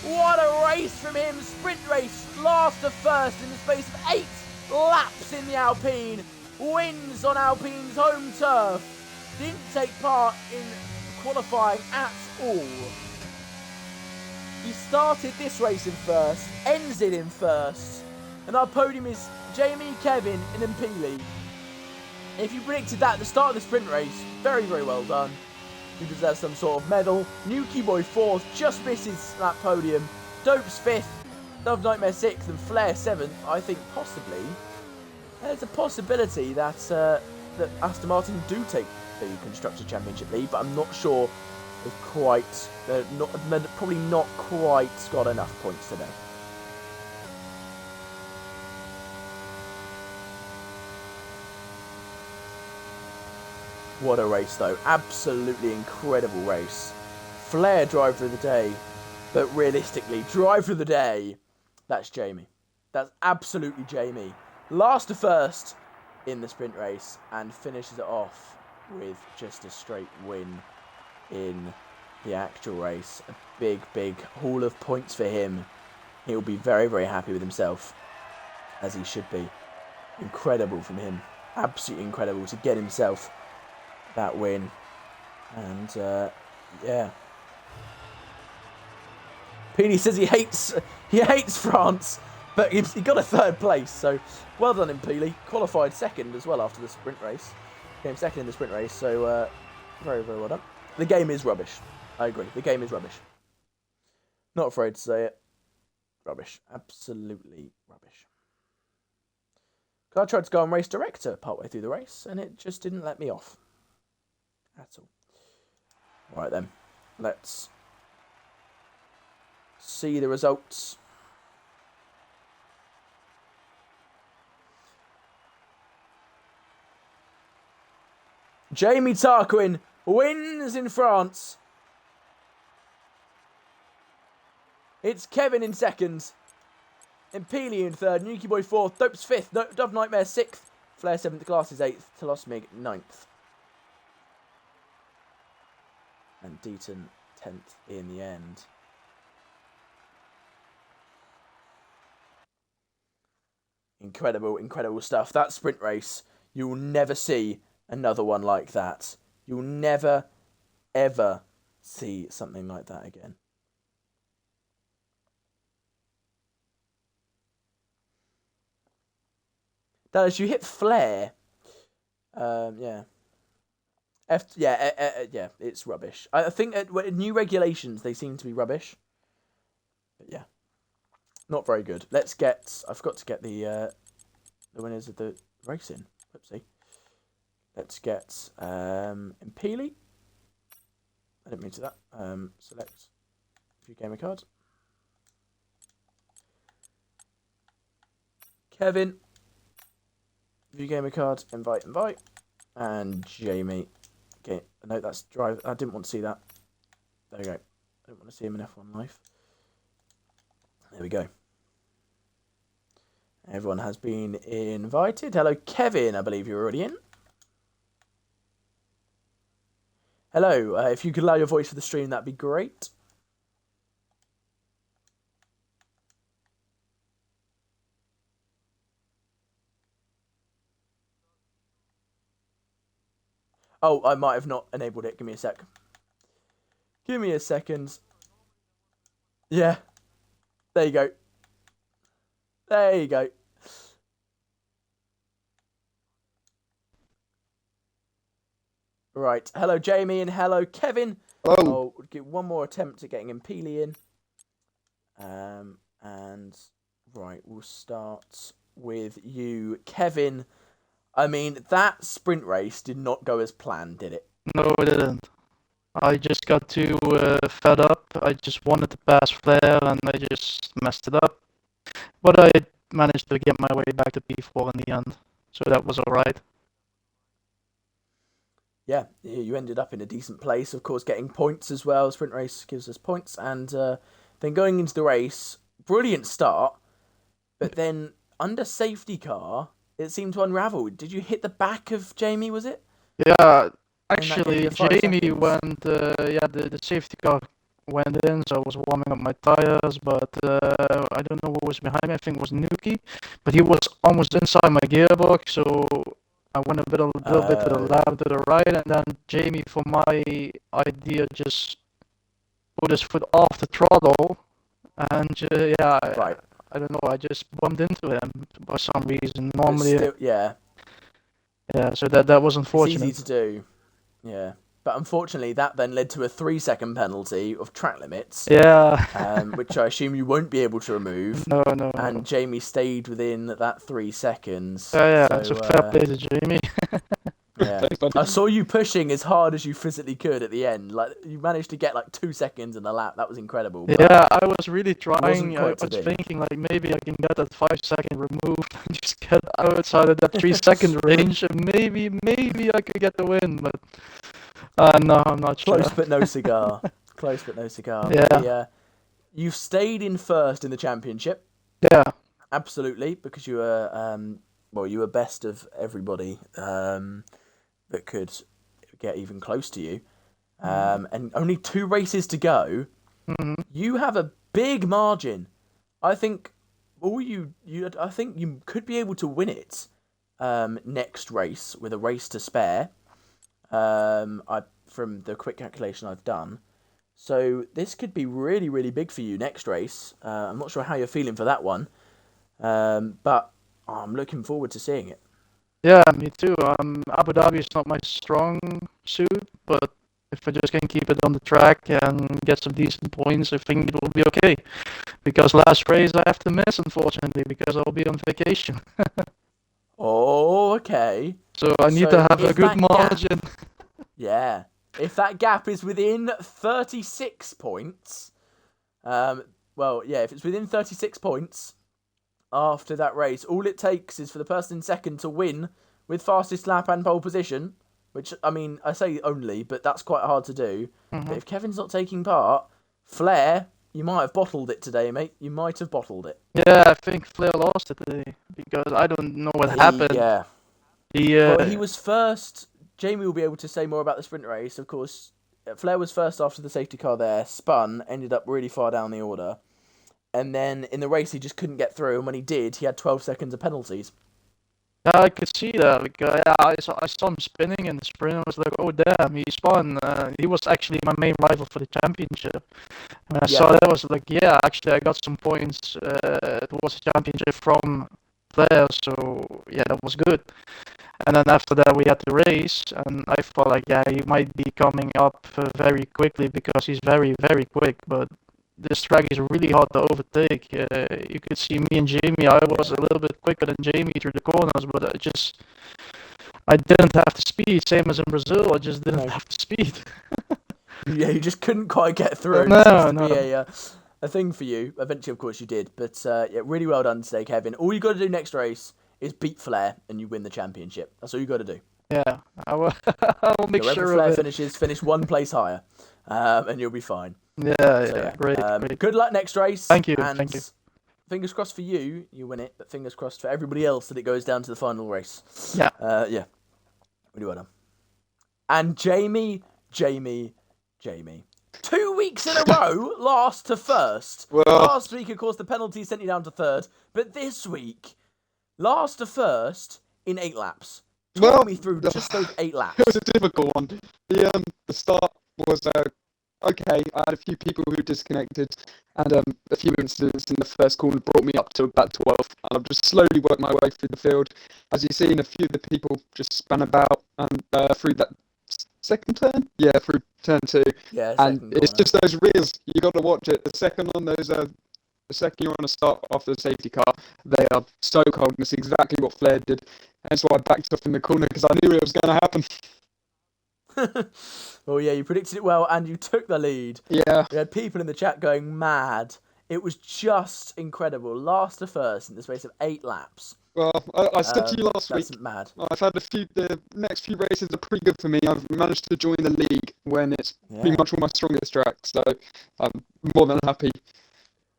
What a race from him. Sprint race, last to first in the space of 8 laps in the Alpine. Wins on Alpine's home turf. Didn't take part in qualifying at all. He started this race in first, ends it in first. And our podium is Jamie, Kevin and Impili. If you predicted that at the start of the sprint race, very, very well done. He deserves some sort of medal. Nuki Boy 4th, just misses that podium. Dopes 5th, Love Nightmare 6th and Flair 7th. I think possibly there's a possibility that that Aston Martin do take the Constructors' Championship lead, but I'm not sure they've quite, probably not quite got enough points today. What a race though, absolutely incredible race. Flair driver of the day, but realistically, driver of the day, that's Jamie. That's absolutely Jamie. Last to first in the sprint race and finishes it off with just a straight win in the actual race. A big, big haul of points for him. He'll be very, very happy with himself, as he should be. Incredible from him. Absolutely incredible to get himself that win. And, yeah. Peony says he hates France, but he got a 3rd place, so well done him, Peely. Qualified 2nd as well after the sprint race. Came 2nd in the sprint race, so very, very well done. The game is rubbish. I agree. The game is rubbish. Not afraid to say it. Rubbish. Absolutely rubbish. I tried to go on race director partway through the race, and it just didn't let me off. At all. Right then. Let's see the results. Jamie Tarquin wins in France. It's Kevin in 2nd. Impili in 3rd. Nuki Boy 4th. Dopes 5th. Dove Nightmare 6th. Flair 7th. Glasses 8th. Telosmig 9th. And Deaton 10th in the end. Incredible, incredible stuff. That sprint race, you will never see another one like that. You'll never, ever see something like that again. Dallas, you hit Flair. Yeah. Yeah, it's rubbish. I think new regulations, they seem to be rubbish. But yeah, not very good. Let's get. I forgot to get the winners of the racing. Whoopsie. Let's get Impeli. I didn't mean to that. Select view gamer card. Kevin. View gamer card. Invite. And Jamie. Okay. No, that's drive. I didn't want to see that. There we go. I don't want to see him in F1 Live. There we go. Everyone has been invited. Hello, Kevin. I believe you're already in. Hello. If you could allow your voice for the stream, that'd be great. Oh, I might have not enabled it. Give me a sec. Give me a second. Yeah. There you go. There you go. Right. Hello, Jamie, and hello, Kevin. Hello. I'll give one more attempt at getting Impeli in. And right, we'll start with you, Kevin. I mean, that sprint race did not go as planned, did it? No, it didn't. I just got too fed up. I just wanted to pass Flair, and I just messed it up. But I managed to get my way back to P4 in the end, so that was alright. Yeah, you ended up in a decent place, of course, getting points as well. Sprint race gives us points, and then going into the race, brilliant start, but then under safety car, it seemed to unravel. Did you hit the back of Jamie, was it? Yeah, actually, Jamie went, the safety car went in, so I was warming up my tires, but I don't know what was behind me. I think it was Nuki, but he was almost inside my gearbox, so I went a little bit to the left, to the right, and then Jamie, for my idea, just put his foot off the throttle, and right. I don't know, I just bumped into him for some reason. Normally, still, yeah, so that was unfortunate. It's easy to do, yeah. But unfortunately, that then led to a 3-second penalty of track limits. Yeah. Which I assume you won't be able to remove. No. And Jamie stayed within that 3 seconds. Yeah, so fair play to Jamie. Yeah. I saw you pushing as hard as you physically could at the end. Like, you managed to get like 2 seconds in a lap. That was incredible. Yeah, I was really trying. I was thinking like maybe I can get that 5-second removed and just get outside of that 3-second range, and maybe I could get the win. But no, I'm not sure. Close but no cigar. Close but no cigar. Yeah. You've stayed in first in the championship. Yeah. Absolutely, because you were you were best of everybody that could get even close to you. And only 2 races to go. Mm-hmm. You have a big margin. I think I think you could be able to win it next race with a race to spare. From the quick calculation I've done. So this could be really, really big for you next race. I'm not sure how you're feeling for that one, but I'm looking forward to seeing it. Yeah, me too. Abu Dhabi is not my strong suit, but if I just can keep it on the track and get some decent points, I think it will be okay. Because last race I have to miss, unfortunately, because I'll be on vacation. Oh, okay. So I need to have a good margin. Yeah. If that gap is within 36 points, if it's within 36 points after that race, all it takes is for the person in second to win with fastest lap and pole position, which, I mean, I say only, but that's quite hard to do. Mm-hmm. But if Kevin's not taking part, Flair, you might have bottled it today, mate. You might have bottled it. Yeah, I think Flair lost it today, because I don't know what happened. Yeah. He was first. Jamie will be able to say more about the sprint race. Of course, Flair was first after the safety car there, spun, ended up really far down the order. And then in the race, he just couldn't get through. And when he did, he had 12 seconds of penalties. Yeah, I could see that. Because, I saw him spinning in the sprint. I was like, oh, damn, he spun. He was actually my main rival for the championship. And I saw that, I was like, yeah, actually, I got some points towards the championship from Flair. So, yeah, that was good. And then after that, we had the race, and I thought like, yeah, he might be coming up very quickly because he's very, very quick. But this track is really hard to overtake. You could see me and Jamie. I was a little bit quicker than Jamie through the corners, but I didn't have the speed. Same as in Brazil, I just didn't have the speed. Yeah, you just couldn't quite get through. No, It seems to no. be a thing for you. Eventually, of course, you did. But yeah, really well done today, Kevin. All you got to do next race is beat Flair, and you win the championship. That's all you got to do. Yeah, I will, I will make Wherever sure Flair of it. finish one place higher, and you'll be fine. Yeah, So, yeah, great, great. Good luck next race. Thank you, and thank you. Fingers crossed for you, you win it. But fingers crossed for everybody else that it goes down to the final race. Yeah. Yeah. Really well done. And Jamie. 2 weeks in a row, last to first. Well, Last week, of course, the penalty sent you down to third. But this week, last to first in 8 laps. Talk me through just those 8 laps. it was a difficult one. The start was okay. I had a few people who disconnected, and a few incidents in the first corner brought me up to about 12th. And I've just slowly worked my way through the field. As you've seen, a few of the people just spun about and through that second turn. Yeah, through turn 2. Yeah, and it's just those rears. You got to watch it. The second on those. The second you're on a start after the safety car, they are so cold, and it's exactly what Flair did. That's why I backed off in the corner, because I knew it was going to happen. Well, yeah, you predicted it well, and you took the lead. Yeah. We had people in the chat going mad. It was just incredible. Last to first in the space of 8 laps. Well, I said to you last week, That's mad. I've had the next few races are pretty good for me. I've managed to join the league when it's pretty much all my strongest tracks, so I'm more than happy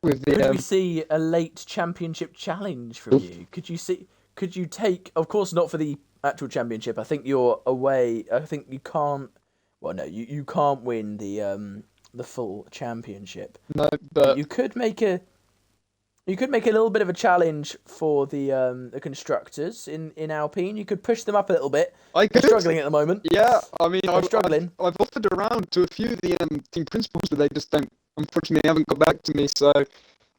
with the... Could we see a late championship challenge from you? Could you take, of course not for the actual championship, I think you're away, I think you can't, well no, you can't win the full championship. No, but you could make a little bit of a challenge for the constructors in Alpine. You could push them up a little bit. They're struggling at the moment. Yeah, I mean, They're struggling. I've offered around to a few of the team principals, but they just unfortunately haven't got back to me. So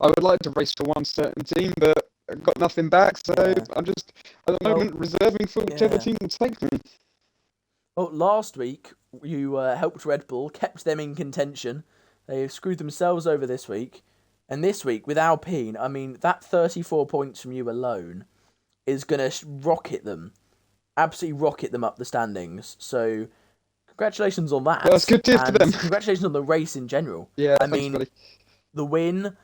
I would like to race for one certain team, but I've got nothing back. So I'm just at the moment reserving for whichever team will take me. Well, last week you helped Red Bull, kept them in contention. They've screwed themselves over this week. And this week, with Alpine, I mean, that 34 points from you alone is going to absolutely rocket them up the standings. So, congratulations on that. Well, that's good news for them. Congratulations on the race in general. Yeah, I mean, buddy. The win,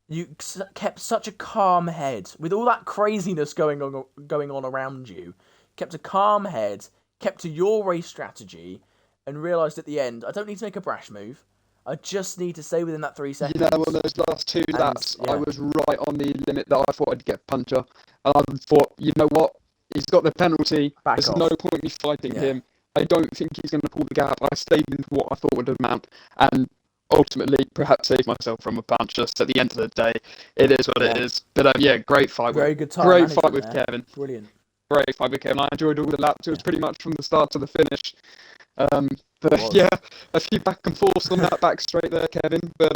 you kept such a calm head. With all that craziness going on around you, kept a calm head, kept to your race strategy, and realised at the end, I don't need to make a brash move. I just need to stay within that 3 seconds. You know, on those last 2 laps, I was right on the limit that I thought I'd get puncher. And I thought, you know what? He's got the penalty. There's no point me fighting him. I don't think he's going to pull the gap. I stayed into what I thought would amount. And ultimately, perhaps saved myself from a punch. Just at the end of the day, it is what it is. But yeah, great fight. Very good time. Great fight with Kevin. Brilliant. Great fight with Kevin. I enjoyed all the laps. It was pretty much from the start to the finish. But yeah, a few back and forths on that back straight there, Kevin. But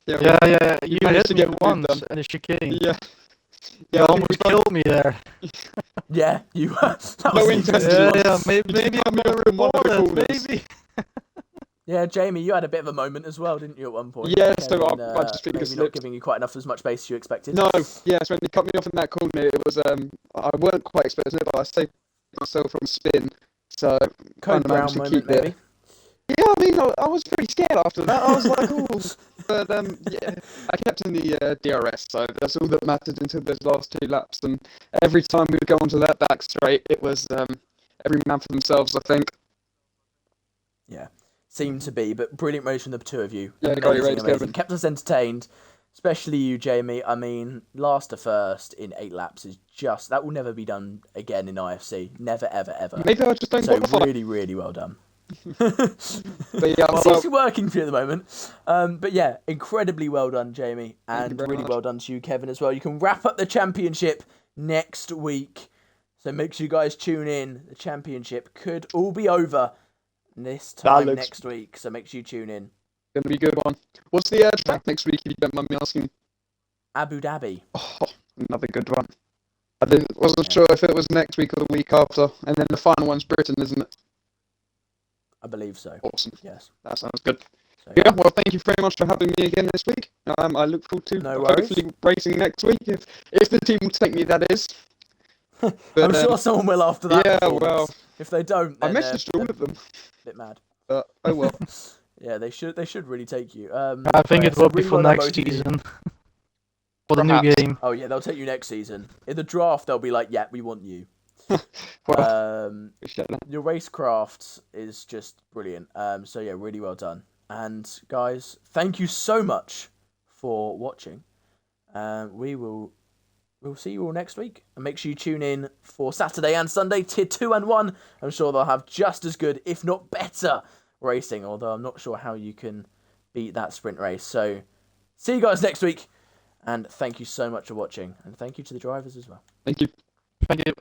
yeah, you managed hit to me get once done. in the chicane. Yeah, You almost killed me there. Yeah, you. That No was intention. Maybe I'm gonna report it, maybe. Yeah, Jamie, you had a bit of a moment as well, didn't you, at one point? Yeah, Kevin, so I just think maybe not giving you quite enough as much space as you expected. No, yeah, so when he cut me off in that corner, it was I weren't quite expecting it, but I saved myself from spin. So Code Brown moment, maybe. Yeah, I mean, I was pretty scared after that. I was like, oh, but yeah, I kept in the DRS, so that's all that mattered until those last 2 laps. And every time we would go onto that back straight, it was every man for themselves, I think. Yeah, seemed to be, but brilliant race from the 2 of you. Yeah, amazing. Kept us entertained, especially you, Jamie. I mean, last to first in 8 laps is just that will never be done again in IFC. Never, ever, ever. Maybe I just don't qualify. Really, really well done. But yeah, it seems to be working for you at the moment. But yeah, incredibly well done, Jamie, and really well done to you, Kevin, as well. You can wrap up the championship next week, so make sure you guys tune in. The championship could all be over this time next week, so make sure you tune in. Gonna be a good one. What's the track next week, if you don't mind me asking? Abu Dhabi. Oh, another good one. Wasn't sure if it was next week or the week after, and then the final one's Britain, isn't it? I believe so. Awesome. Yes. That sounds good. So, yeah, well, thank you very much for having me again this week. I look forward to hopefully racing next week, if the team will take me, that is. But, I'm sure someone will after that. Yeah, well, if they don't, then I messaged all of them. A bit mad. But oh well. Yeah, they should really take you. I think it will be for next season. For the new game. Oh yeah, they'll take you next season. In the draft, they'll be like, "Yeah, we want you." Well, your racecraft is just brilliant. So yeah, really well done. And guys, thank you so much for watching. We'll see you all next week. And make sure you tune in for Saturday and Sunday, Tier 2 and 1. I'm sure they'll have just as good, if not better, racing. Although I'm not sure how you can beat that sprint race. So see you guys next week. And thank you so much for watching. And thank you to the drivers as well. Thank you. Thank you.